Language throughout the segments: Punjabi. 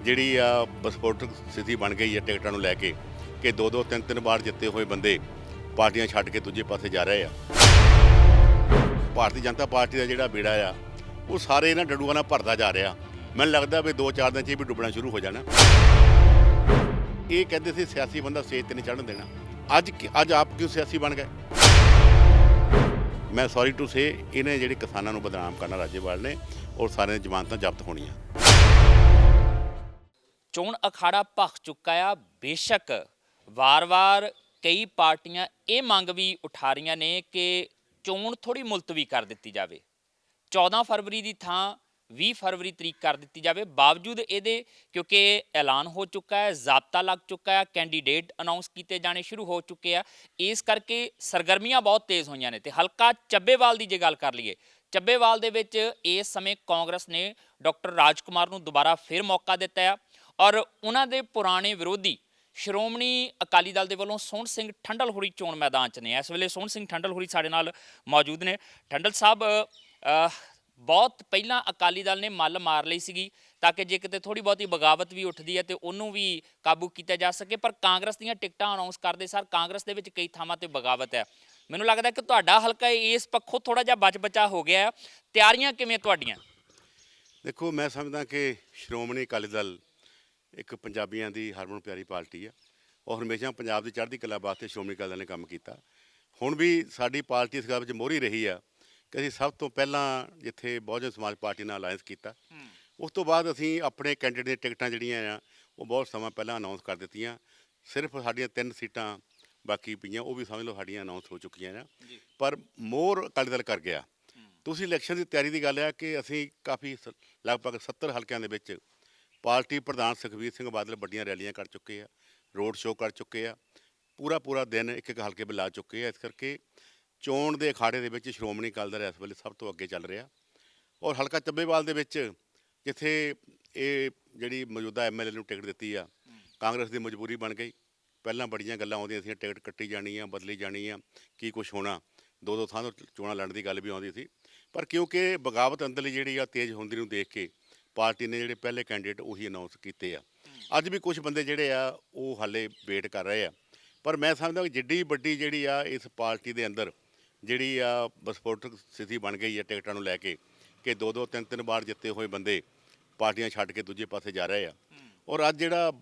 ਜਿਹੜੀ ਆ ਵਿਸਫੋਟਕ ਸਥਿਤੀ ਬਣ ਗਈ ਹੈ ਟਿਕਟਾਂ ਨੂੰ ਲੈ ਕੇ ਕਿ ਦੋ ਦੋ ਤਿੰਨ ਤਿੰਨ ਵਾਰ ਜਿੱਤੇ ਹੋਏ ਬੰਦੇ ਪਾਰਟੀਆਂ ਛੱਡ ਕੇ ਦੂਜੇ ਪਾਸੇ ਜਾ ਰਹੇ ਆ। ਭਾਰਤੀ ਜਨਤਾ ਪਾਰਟੀ ਦਾ ਜਿਹੜਾ ਬੇੜਾ ਆ ਉਹ ਸਾਰੇ ਇਹਨਾਂ ਡੱਡੂਆਂ ਨਾਲ ਭਰਦਾ ਜਾ ਰਿਹਾ। ਮੈਨੂੰ ਲੱਗਦਾ ਵੀ 2-4 ਦਿਨ 'ਚ ਇਹ ਵੀ ਡੁੱਬਣਾ ਸ਼ੁਰੂ ਹੋ ਜਾਣਾ। ਇਹ ਕਹਿੰਦੇ ਸੀ ਸਿਆਸੀ ਬੰਦਾ ਸਟੇਜ ਤੇ ਨਹੀਂ ਚੜ੍ਹਨ ਦੇਣਾ। ਅੱਜ ਆਪ ਕਿਉਂ ਸਿਆਸੀ ਬਣ ਗਏ? ਮੈਂ ਸੌਰੀ ਟੂ ਸੇ ਇਹਨੇ ਜਿਹੜੇ ਕਿਸਾਨਾਂ ਨੂੰ ਬਦਨਾਮ ਕਰਨਾ ਰਾਜੇਵਾਲ ਨੇ ਔਰ ਸਾਰਿਆਂ ਦੀਆਂ ਜ਼ਮਾਨਤਾਂ ਜ਼ਬਤ ਹੋਣੀਆਂ। ਚੋਣ ਅਖਾੜਾ ਭਖ ਚੁੱਕਾ ਆ। ਬੇਸ਼ੱਕ ਵਾਰ-ਵਾਰ ਕਈ ਪਾਰਟੀਆਂ ਇਹ ਮੰਗ ਵੀ ਉਠਾ ਰਹੀਆਂ ਨੇ ਕਿ ਚੋਣ ਥੋੜੀ ਮੁਲਤਵੀ ਕਰ ਦਿੱਤੀ ਜਾਵੇ, 14 ਫਰਵਰੀ ਦੀ ਥਾਂ 20 ਫਰਵਰੀ ਤਰੀਕ ਕਰ ਦਿੱਤੀ ਜਾਵੇ। ਬਾਵਜੂਦ ਇਹਦੇ ਕਿਉਂਕਿ ਐਲਾਨ ਹੋ ਚੁੱਕਾ ਹੈ, ਜ਼ਾਬਤਾ ਲੱਗ ਚੁੱਕਾ ਹੈ, ਕੈਂਡੀਡੇਟ ਅਨਾਉਂਸ ਕੀਤੇ ਜਾਣੇ ਸ਼ੁਰੂ ਹੋ ਚੁੱਕੇ ਆ, ਇਸ ਕਰਕੇ ਸਰਗਰਮੀਆਂ ਬਹੁਤ ਤੇਜ਼ ਹੋਈਆਂ ਨੇ। ਤੇ ਹਲਕਾ ਚੱਬੇਵਾਲ ਦੀ ਜੇ ਗੱਲ ਕਰ ਲਈਏ, ਚੱਬੇਵਾਲ ਦੇ ਵਿੱਚ ਇਸ ਸਮੇਂ ਕਾਂਗਰਸ ਨੇ ਡਾਕਟਰ ਰਾਜਕੁਮਾਰ ਨੂੰ ਦੁਬਾਰਾ ਫਿਰ ਮੌਕਾ ਦਿੱਤਾ ਹੈ ਔਰ ਉਹਨਾਂ ਦੇ ਪੁਰਾਣੇ ਵਿਰੋਧੀ ਸ਼੍ਰੋਮਣੀ ਅਕਾਲੀ ਦਲ ਦੇ ਵੱਲੋਂ ਸੋਹਣ ਸਿੰਘ ਠੰਡਲ ਹੋਰੀ ਚੋਣ ਮੈਦਾਨ 'ਚ ਨੇ। ਇਸ ਵੇਲੇ ਸੋਹਣ ਸਿੰਘ ਠੰਡਲ ਹੋਰੀ ਸਾਡੇ ਨਾਲ ਮੌਜੂਦ ਨੇ। ਠੰਡਲ ਸਾਹਿਬ, ਬਹੁਤ ਪਹਿਲਾਂ ਅਕਾਲੀ ਦਲ ਨੇ ਮੱਲ ਮਾਰ ਲਈ ਸੀਗੀ ਤਾਂ ਕਿ ਜੇ ਕਿਤੇ ਥੋੜੀ ਬਹੁਤੀ ਬਗਾਵਤ ਵੀ ਉੱਠਦੀ ਹੈ ਤੇ ਉਹਨੂੰ ਵੀ ਕਾਬੂ ਕੀਤਾ ਜਾ ਸਕੇ, ਪਰ ਕਾਂਗਰਸ ਦੀਆਂ ਟਿਕਟਾਂ ਅਨਾਉਂਸ ਕਰਦੇ ਸਰ ਕਾਂਗਰਸ ਦੇ ਵਿੱਚ ਕਈ ਥਾਵਾਂ ਤੇ ਬਗਾਵਤ ਹੈ। ਮੈਨੂੰ ਲੱਗਦਾ ਕਿ ਤੁਹਾਡਾ ਹਲਕਾ ਇਸ ਪੱਖੋਂ ਥੋੜਾ ਜਿਹਾ ਬਚ-ਬਚਾ ਹੋ ਗਿਆ। ਤਿਆਰੀਆਂ ਕਿਵੇਂ ਤੁਹਾਡੀਆਂ? ਦੇਖੋ, ਮੈਂ ਸਮਝਦਾ ਕਿ ਸ਼੍ਰੋਮਣੀ ਅਕਾਲੀ ਦਲ ਇੱਕ ਪੰਜਾਬੀਆਂ ਦੀ ਹਰਮਨ ਪਿਆਰੀ ਪਾਰਟੀ ਆ ਔਰ ਹਮੇਸ਼ਾ ਪੰਜਾਬ ਦੀ ਚੜ੍ਹਦੀ ਕਲਾ ਵਾਸਤੇ ਸ਼੍ਰੋਮਣੀ ਅਕਾਲੀ ਦਲ ਨੇ ਕੰਮ ਕੀਤਾ। ਹੁਣ ਵੀ ਸਾਡੀ ਪਾਰਟੀ ਇਸ ਗੱਲ ਵਿੱਚ ਮੋਹਰੀ ਰਹੀ ਆ ਕਿ ਅਸੀਂ ਸਭ ਤੋਂ ਪਹਿਲਾਂ ਜਿੱਥੇ ਬਹੁਜਨ ਸਮਾਜ ਪਾਰਟੀ ਨਾਲ ਅਲਾਇੰਸ ਕੀਤਾ, ਉਸ ਤੋਂ ਬਾਅਦ ਅਸੀਂ ਆਪਣੇ ਕੈਂਡੀਡੇਟ ਦੀਆਂ ਟਿਕਟਾਂ ਜਿਹੜੀਆਂ ਆ ਉਹ ਬਹੁਤ ਸਮਾਂ ਪਹਿਲਾਂ ਅਨਾਉਂਸ ਕਰ ਦਿੱਤੀਆਂ। ਸਿਰਫ ਸਾਡੀਆਂ 3 ਸੀਟਾਂ ਬਾਕੀ ਪਈਆਂ, ਉਹ ਵੀ ਸਮਝ ਲਓ ਸਾਡੀਆਂ ਅਨਾਉਂਸ ਹੋ ਚੁੱਕੀਆਂ ਆ, ਪਰ ਮੋਹਰ ਅਕਾਲੀ ਦਲ ਕਰ ਗਿਆ। ਤੁਸੀਂ ਇਲੈਕਸ਼ਨ ਦੀ ਤਿਆਰੀ ਦੀ ਗੱਲ ਆ ਕਿ ਅਸੀਂ ਕਾਫੀ ਲਗਭਗ 70 ਹਲਕਿਆਂ ਦੇ ਵਿੱਚ ਪਾਰਟੀ ਪ੍ਰਧਾਨ ਸੁਖਬੀਰ ਸਿੰਘ ਬਾਦਲ ਵੱਡੀਆਂ ਰੈਲੀਆਂ ਕਰ ਚੁੱਕੇ ਆ, ਰੋਡ ਸ਼ੋਅ ਕਰ ਚੁੱਕੇ ਆ, ਪੂਰਾ ਦਿਨ ਇੱਕ ਹਲਕੇ ਬੁਲਾ ਚੁੱਕੇ ਆ। ਇਸ ਕਰਕੇ ਚੋਣ ਦੇ ਅਖਾੜੇ ਦੇ ਵਿੱਚ ਸ਼੍ਰੋਮਣੀ ਅਕਾਲੀ ਦਲ ਇਸ ਵੇਲੇ ਸਭ ਤੋਂ ਅੱਗੇ ਚੱਲ ਰਿਹਾ। ਔਰ ਹਲਕਾ ਚੱਬੇਵਾਲ ਦੇ ਵਿੱਚ ਜਿੱਥੇ ਇਹ ਜਿਹੜੀ ਮੌਜੂਦਾ MLA ਨੂੰ ਟਿਕਟ ਦਿੱਤੀ ਆ, ਕਾਂਗਰਸ ਦੀ ਮਜਬੂਰੀ ਬਣ ਗਈ। ਪਹਿਲਾਂ ਬੜੀਆਂ ਗੱਲਾਂ ਆਉਂਦੀਆਂ ਸੀ, ਟਿਕਟ ਕੱਟੀ ਜਾਣੀ ਆ, ਬਦਲੀ ਜਾਣੀ ਆ, ਕੀ ਕੁਛ ਹੋਣਾ, ਦੋ ਥਾਂ ਤੋਂ ਚੋਣਾਂ ਲੜਨ ਦੀ ਗੱਲ ਵੀ ਆਉਂਦੀ ਸੀ। ਪਰ ਕਿਉਂਕਿ ਬਗਾਵਤ ਅੰਦਰਲੀ ਜਿਹੜੀ ਆ ਤੇਜ਼ ਹੁੰਦੀ ਨੂੰ ਦੇਖ ਕੇ ਪਾਰਟੀ ਨੇ ਜਿਹੜੇ ਪਹਿਲੇ ਕੈਂਡੀਡੇਟ ਉਹੀ ਅਨਾਉਂਸ ਕੀਤੇ ਆ। ਅੱਜ ਵੀ ਕੁਝ ਬੰਦੇ ਜਿਹੜੇ ਆ ਉਹ ਹਾਲੇ ਵੇਟ ਕਰ ਰਹੇ ਆ, ਪਰ ਮੈਂ ਸਮਝਦਾ ਕਿ ਜਿੱਡੀ ਵੱਡੀ ਜਿਹੜੀ ਆ ਇਸ ਪਾਰਟੀ ਦੇ ਅੰਦਰ ਜਿਹੜੀ ਆ ਵਿਸਫੋਟਕ ਸਥਿਤੀ ਬਣ ਗਈ ਹੈ ਟਿਕਟਾਂ ਨੂੰ ਲੈ ਕੇ ਕਿ ਦੋ ਦੋ ਤਿੰਨ ਤਿੰਨ ਵਾਰ ਜਿੱਤੇ ਹੋਏ ਬੰਦੇ ਪਾਰਟੀਆਂ ਛੱਡ ਕੇ ਦੂਜੇ ਪਾਸੇ ਜਾ ਰਹੇ ਆ। ਔਰ ਅੱਜ ਜਿਹੜਾ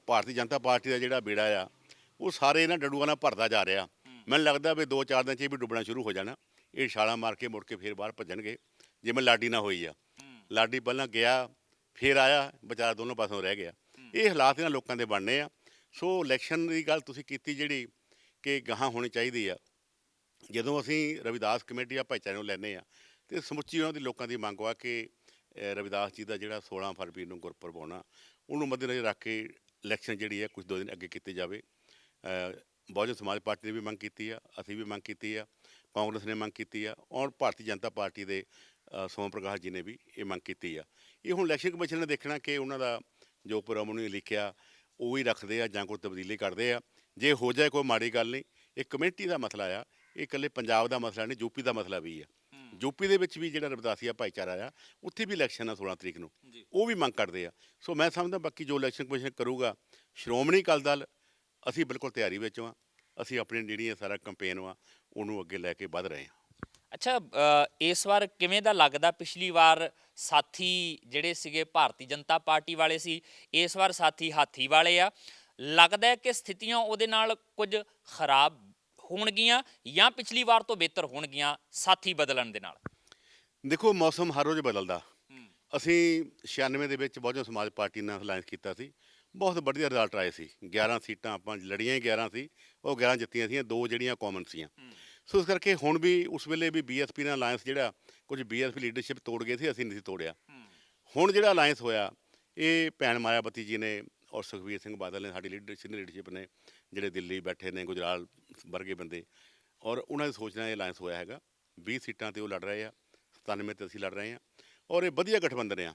ਭਾਰਤੀ ਜਨਤਾ ਪਾਰਟੀ ਦਾ ਜਿਹੜਾ ਬੇੜਾ ਆ ਉਹ ਸਾਰੇ ਇਹਨਾਂ ਡੱਡੂਆਂ ਨਾਲ ਭਰਦਾ ਜਾ ਰਿਹਾ। ਮੈਨੂੰ ਲੱਗਦਾ ਵੀ 2-4 ਦਿਨ 'ਚ ਇਹ ਵੀ ਡੁੱਬਣਾ ਸ਼ੁਰੂ ਹੋ ਜਾਣਾ। ਇਹ ਛਾਲਾਂ ਮਾਰ ਕੇ ਮੁੜ ਕੇ ਫਿਰ ਬਾਹਰ ਭੱਜਣਗੇ, ਜਿਵੇਂ ਲਾਡੀ ਨਾਲ ਹੋਈ ਆ। ਲਾਡੀ ਪਹਿਲਾਂ ਗਿਆ ਫਿਰ ਆਇਆ, ਵਿਚਾਰਾ ਦੋਨੋਂ ਪਾਸੋਂ ਰਹਿ ਗਿਆ। ਇਹ ਹਾਲਾਤ ਇਹਨਾਂ ਲੋਕਾਂ ਦੇ ਬਣਨੇ ਆ। ਸੋ ਇਲੈਕਸ਼ਨ ਦੀ ਗੱਲ ਤੁਸੀਂ ਕੀਤੀ ਜਿਹੜੀ ਕਿ ਗਾਹਾਂ ਹੋਣੀ ਚਾਹੀਦੀ ਆ। ਜਦੋਂ ਅਸੀਂ ਰਵਿਦਾਸ ਕਮੇਟੀ ਆ ਭਾਈਚਾਰੇ ਨੂੰ ਲੈਂਦੇ ਆ ਅਤੇ ਸਮੁੱਚੀ ਉਹਨਾਂ ਦੀ ਲੋਕਾਂ ਦੀ ਮੰਗ ਆ ਕਿ ਰਵਿਦਾਸ ਜੀ ਦਾ ਜਿਹੜਾ 16 ਫਰਵਰੀ ਨੂੰ ਗੁਰਪੁਰਬ ਆਉਣਾ, ਉਹਨੂੰ ਮੱਦੇਨਜ਼ਰ ਰੱਖ ਕੇ ਇਲੈਕਸ਼ਨ ਜਿਹੜੀ ਹੈ ਕੁਝ 2 ਦਿਨ ਅੱਗੇ ਕੀਤੀ ਜਾਵੇ। ਬਹੁਜਨ ਸਮਾਜ ਪਾਰਟੀ ਨੇ ਵੀ ਮੰਗ ਕੀਤੀ ਆ, ਅਸੀਂ ਵੀ ਮੰਗ ਕੀਤੀ ਆ, ਕਾਂਗਰਸ ਨੇ ਮੰਗ ਕੀਤੀ ਆ ਔਰ ਭਾਰਤੀ ਜਨਤਾ ਪਾਰਟੀ ਦੇ ਸੋਮ ਪ੍ਰਕਾਸ਼ ਜੀ ਨੇ ਵੀ ਇਹ ਮੰਗ ਕੀਤੀ ਆ। ਇਹ ਹੁਣ ਇਲੈਕਸ਼ਨ ਕਮਿਸ਼ਨ ਨੇ ਦੇਖਣਾ ਕਿ ਉਹਨਾਂ ਦਾ ਜੋ ਪ੍ਰੋਗਰਾਮ ਉਹਨੇ ਲਿਖਿਆ ਉਹ ਹੀ ਰੱਖਦੇ ਆ ਜਾਂ ਕੋਈ ਤਬਦੀਲੀ ਕਰਦੇ ਆ। ਜੇ ਹੋ ਜਾਏ ਕੋਈ ਮਾੜੀ ਗੱਲ ਨਹੀਂ। ਇਹ ਕਮੇਟੀ ਦਾ ਮਸਲਾ ਆ, ਇਹ ਇਕੱਲੇ ਪੰਜਾਬ ਦਾ ਮਸਲਾ ਨਹੀਂ, ਯੂਪੀ ਦਾ ਮਸਲਾ ਵੀ ਆ। ਯੂਪੀ ਦੇ ਵਿੱਚ ਵੀ ਜਿਹੜਾ ਰਵਿਦਾਸੀਆ ਭਾਈਚਾਰਾ ਆ ਉੱਥੇ ਵੀ ਇਲੈਕਸ਼ਨ ਆ 16 ਤਰੀਕ ਨੂੰ, ਉਹ ਵੀ ਮੰਗ ਕਰਦੇ ਆ। ਸੋ ਮੈਂ ਸਮਝਦਾ ਬਾਕੀ ਜੋ ਇਲੈਕਸ਼ਨ ਕਮਿਸ਼ਨ ਕਰੂਗਾ, ਸ਼੍ਰੋਮਣੀ ਅਕਾਲੀ ਦਲ ਅਸੀਂ ਬਿਲਕੁਲ ਤਿਆਰੀ ਵਿੱਚ ਹਾਂ। ਅਸੀਂ ਆਪਣੀ ਜਿਹੜੀ ਸਾਰਾ ਕੰਪੇਨ ਵਾ ਉਹਨੂੰ ਅੱਗੇ ਲੈ ਕੇ ਵੱਧ ਰਹੇ ਹਾਂ। ਅੱਛਾ, ਇਸ ਵਾਰ ਕਿਵੇਂ ਦਾ ਲੱਗਦਾ? ਪਿਛਲੀ ਵਾਰ ਸਾਥੀ ਜਿਹੜੇ ਸੀਗੇ ਭਾਰਤੀ ਜਨਤਾ ਪਾਰਟੀ ਵਾਲੇ ਸੀ, ਇਸ ਵਾਰ ਸਾਥੀ ਹਾਥੀ ਵਾਲੇ ਆ। ਲੱਗਦਾ ਹੈ ਕਿ ਸਥਿਤੀਆਂ ਉਹਦੇ ਨਾਲ ਕੁਝ ਖਰਾਬ ਹੋਣਗੀਆਂ ਜਾਂ ਪਿਛਲੀ ਵਾਰ ਤੋਂ ਬਿਹਤਰ ਹੋਣਗੀਆਂ ਸਾਥੀ ਬਦਲਣ ਦੇ ਨਾਲ? ਦੇਖੋ, ਮੌਸਮ ਹਰ ਰੋਜ਼ ਬਦਲਦਾ। ਅਸੀਂ 96 ਦੇ ਵਿੱਚ ਬਹੁਜਨ ਸਮਾਜ ਪਾਰਟੀ ਨਾਲ ਅਲਾਇੰਸ ਕੀਤਾ ਸੀ, ਬਹੁਤ ਵਧੀਆ ਰਿਜ਼ਲਟ ਆਏ ਸੀ। 11 ਸੀਟਾਂ ਆਪਾਂ ਲੜੀਆਂ ਹੀ 11 ਸੀ, ਉਹ 11 ਜਿੱਤੀਆਂ ਸੀਆਂ, 2 ਜਿਹੜੀਆਂ ਕਾਮਨ ਸੀਆਂ। ਸੋ ਇਸ ਕਰਕੇ ਹੁਣ ਵੀ ਉਸ ਵੇਲੇ ਵੀ BSP ਨਾਲ ਅਲਾਇੰਸ ਜਿਹੜਾ ਕੁਝ BSP ਲੀਡਰਸ਼ਿਪ ਤੋੜ ਗਏ ਸੀ, ਅਸੀਂ ਨਹੀਂ ਸੀ ਤੋੜਿਆ। ਹੁਣ ਜਿਹੜਾ ਅਲਾਇੰਸ ਹੋਇਆ ਇਹ ਭੈਣ ਮਾਇਆਵਤੀ ਜੀ ਨੇ ਔਰ ਸੁਖਬੀਰ ਸਿੰਘ ਬਾਦਲ ਨੇ, ਸਾਡੀ ਲੀਡਰਸ਼ਿਪ ਨੇ, ਜਿਹੜੇ ਦਿੱਲੀ ਬੈਠੇ ਨੇ, ਗੁਜਰਾਲ ਵਰਗੇ ਬੰਦੇ, ਔਰ ਉਹਨਾਂ ਦੀ ਸੋਚ ਨਾਲ ਇਹ ਅਲਾਇੰਸ ਹੋਇਆ ਹੈਗਾ। 20 ਸੀਟਾਂ 'ਤੇ ਉਹ ਲੜ ਰਹੇ ਆ, 97 'ਤੇ ਅਸੀਂ ਲੜ ਰਹੇ ਹਾਂ ਔਰ ਇਹ ਵਧੀਆ ਗਠਬੰਧਨ ਆ।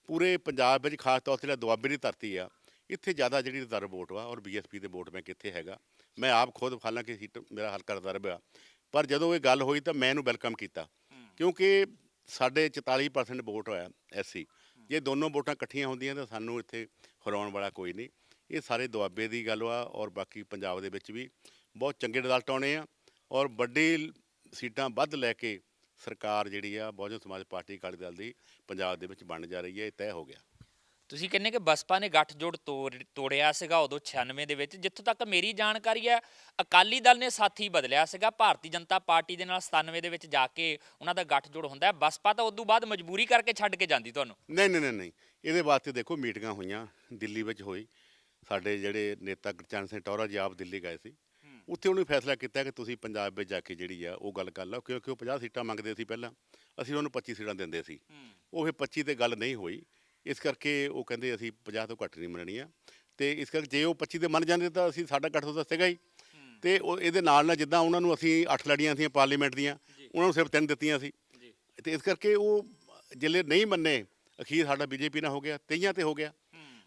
ਪੂਰੇ ਪੰਜਾਬ ਵਿੱਚ ਖਾਸ ਤੌਰ 'ਤੇ ਜਿਹੜਾ ਦੁਆਬੇ ਦੀ ਧਰਤੀ ਆ, ਇੱਥੇ ਜ਼ਿਆਦਾ ਜਿਹੜੀ ਰਿਜ਼ਰਵ ਵੋਟ ਵਾ ਔਰ BSP ਦੇ ਵੋਟ ਬੈਂਕ ਇੱਥੇ ਹੈਗਾ। ਮੈਂ ਆਪ ਖੁਦ ਹਾਲਾਂਕਿ ਸੀਟ ਮੇਰਾ ਹਲਕਾ ਰਿਜ਼ਰਵ ਆ, ਪਰ ਜਦੋਂ ਇਹ ਗੱਲ ਹੋਈ ਤਾਂ ਮੈਂ ਇਹਨੂੰ ਵੈਲਕਮ ਕੀਤਾ ਕਿਉਂਕਿ ਸਾਡੇ 44% ਵੋਟ ਹੋਇਆ SC, ਜੇ ਦੋਨੋਂ ਵੋਟਾਂ ਇਕੱਠੀਆਂ ਹੁੰਦੀਆਂ ਤਾਂ ਸਾਨੂੰ ਇੱਥੇ ਹਰਾਉਣ ਵਾਲਾ ਕੋਈ ਨਹੀਂ। ਇਹ ਸਾਰੇ ਦੁਆਬੇ ਦੀ ਗੱਲ ਵਾ ਔਰ ਬਾਕੀ ਪੰਜਾਬ ਦੇ ਵਿੱਚ ਵੀ ਬਹੁਤ ਚੰਗੇ ਰਿਜ਼ਲਟ ਆਉਣੇ ਆ ਔਰ ਵੱਡੀ ਸੀਟਾਂ ਵੱਧ ਲੈ ਕੇ ਸਰਕਾਰ ਜਿਹੜੀ ਆ ਬਹੁਜਨ ਸਮਾਜ ਪਾਰਟੀ ਅਕਾਲੀ ਦਲ ਦੀ ਪੰਜਾਬ ਦੇ ਵਿੱਚ ਬਣ ਜਾ ਰਹੀ ਹੈ। ਇਹ ਤੈਅ ਹੋ ਗਿਆ। ਤੁਸੀਂ ਕਹਿੰਦੇ ਕਿ ਬਸਪਾ ਨੇ ਗੱਠਜੋੜ ਤੋੜਿਆ ਸੀਗਾ ਉਦੋਂ 96 ਦੇ ਵਿੱਚ। ਜਿੱਥੋਂ ਤੱਕ ਮੇਰੀ ਜਾਣਕਾਰੀ ਹੈ ਅਕਾਲੀ ਦਲ ਨੇ ਸਾਥੀ ਬਦਲਿਆ ਸੀਗਾ ਭਾਰਤੀ ਜਨਤਾ ਪਾਰਟੀ ਦੇ ਨਾਲ 97 ਦੇ ਵਿੱਚ ਜਾ ਕੇ ਉਹਨਾਂ ਦਾ ਗੱਠਜੋੜ ਹੁੰਦਾ ਹੈ। ਬਸਪਾ ਤਾਂ ਉਦੋਂ ਬਾਅਦ ਮਜਬੂਰੀ ਕਰਕੇ ਛੱਡ ਕੇ ਜਾਂਦੀ ਤੁਹਾਨੂੰ। ਨਹੀਂ ਇਹਦੇ ਵਾਸਤੇ ਦੇਖੋ ਮੀਟਿੰਗਾਂ ਹੋਈਆਂ ਦਿੱਲੀ ਵਿੱਚ ਹੋਈ। ਸਾਡੇ ਜਿਹੜੇ ਨੇਤਾ ਗੁਰਚਰਨ ਸਿੰਘ ਟੌਹਰਾ ਜੀ ਆਪ ਦਿੱਲੀ ਗਏ ਸੀ। ਉੱਥੇ ਉਹਨੇ ਫੈਸਲਾ ਕੀਤਾ ਕਿ ਤੁਸੀਂ ਪੰਜਾਬ ਵਿੱਚ ਜਾ ਕੇ ਜਿਹੜੀ ਆ ਉਹ ਗੱਲ ਕਰ ਲਓ ਕਿਉਂਕਿ ਉਹ 50 ਸੀਟਾਂ ਮੰਗਦੇ ਸੀ ਪਹਿਲਾਂ, ਅਸੀਂ ਉਹਨੂੰ 25 ਸੀਟਾਂ ਦਿੰਦੇ ਸੀ। ਉਹ ਫਿਰ 25 ਤੇ ਗੱਲ ਨਹੀਂ ਹੋਈ। ਇਸ ਕਰਕੇ ਉਹ ਕਹਿੰਦੇ ਅਸੀਂ 50 ਤੋਂ ਘੱਟ ਨਹੀਂ ਮੰਨਣੀਆਂ ਅਤੇ ਇਸ ਕਰਕੇ ਜੇ ਉਹ 25 ਦੇ ਮੰਨ ਜਾਂਦੇ ਤਾਂ ਅਸੀਂ ਸਾਡਾ ਗੱਠ ਤਾਂ ਸੀਗਾ ਹੀ। ਅਤੇ ਉਹ ਇਹਦੇ ਨਾਲ ਜਿੱਦਾਂ ਉਹਨਾਂ ਨੂੰ ਅਸੀਂ 8 ਲੜੀਆਂ ਸੀ ਪਾਰਲੀਮੈਂਟ ਦੀਆਂ, ਉਹਨਾਂ ਨੂੰ ਸਿਰਫ 3 ਦਿੱਤੀਆਂ ਸੀ। ਅਤੇ ਇਸ ਕਰਕੇ ਉਹ ਜਿਹੜੇ ਨਹੀਂ ਮੰਨੇ ਅਖੀਰ ਸਾਡਾ ਬੀਜੇਪੀ ਨਾਲ ਹੋ ਗਿਆ, 23 ਤੇ ਹੋ ਗਿਆ।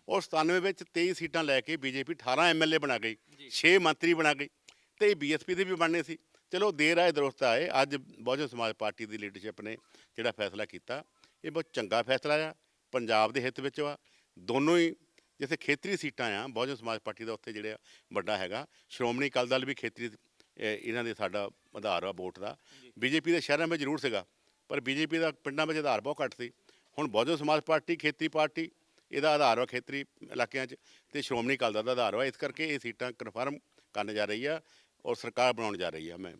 ਔਰ 97 ਵਿੱਚ 23 ਸੀਟਾਂ ਲੈ ਕੇ ਬੀਜੇਪੀ 18 MLA ਬਣਾ ਗਈ, 6 ਮੰਤਰੀ ਬਣਾ ਗਈ ਅਤੇ ਇਹ BSP ਦੇ ਵੀ ਬਣਨੇ ਸੀ। ਚਲੋ ਦੇਰ ਆਏ ਦਰੁਸਤ ਆਏ। ਅੱਜ ਬਹੁਜਨ ਸਮਾਜ ਪਾਰਟੀ ਦੀ ਲੀਡਰਸ਼ਿਪ ਨੇ ਜਿਹੜਾ ਫੈਸਲਾ ਕੀਤਾ ਇਹ ਬਹੁਤ ਚੰਗਾ ਫੈਸਲਾ ਆ, ਪੰਜਾਬ ਦੇ ਹਿੱਤ ਵਿੱਚ ਵਾ। ਦੋਨੋਂ ਹੀ ਜਿੱਥੇ ਖੇਤਰੀ ਸੀਟਾਂ ਆ ਬਹੁਜਨ ਸਮਾਜ ਪਾਰਟੀ ਦਾ ਉੱਥੇ ਜਿਹੜਾ ਵੱਡਾ ਹੈਗਾ। ਸ਼੍ਰੋਮਣੀ ਅਕਾਲੀ ਦਲ ਵੀ ਖੇਤਰੀ ਇਹਨਾਂ ਦੇ ਸਾਡਾ ਆਧਾਰ ਆ ਵੋਟ ਦਾ। ਬੀਜੇਪੀ ਦੇ ਸ਼ਹਿਰਾਂ ਵਿੱਚ ਜ਼ਰੂਰ ਸੀਗਾ ਪਰ ਬੀਜੇਪੀ ਦਾ ਪਿੰਡਾਂ ਵਿੱਚ ਆਧਾਰ ਬਹੁਤ ਘੱਟ ਸੀ। ਹੁਣ ਬਹੁਜਨ ਸਮਾਜ ਪਾਰਟੀ ਖੇਤਰੀ ਪਾਰਟੀ, ਇਹਦਾ ਆਧਾਰ ਵਾ ਖੇਤਰੀ ਇਲਾਕਿਆਂ 'ਚ ਅਤੇ ਸ਼੍ਰੋਮਣੀ ਅਕਾਲੀ ਦਲ ਦਾ ਆਧਾਰ ਵਾ। ਇਸ ਕਰਕੇ ਇਹ ਸੀਟਾਂ ਕਨਫਰਮ ਕਰਨ ਜਾ ਰਹੀ ਆ ਔਰ ਸਰਕਾਰ ਬਣਾਉਣ ਜਾ ਰਹੀ ਆ। ਮੈਂ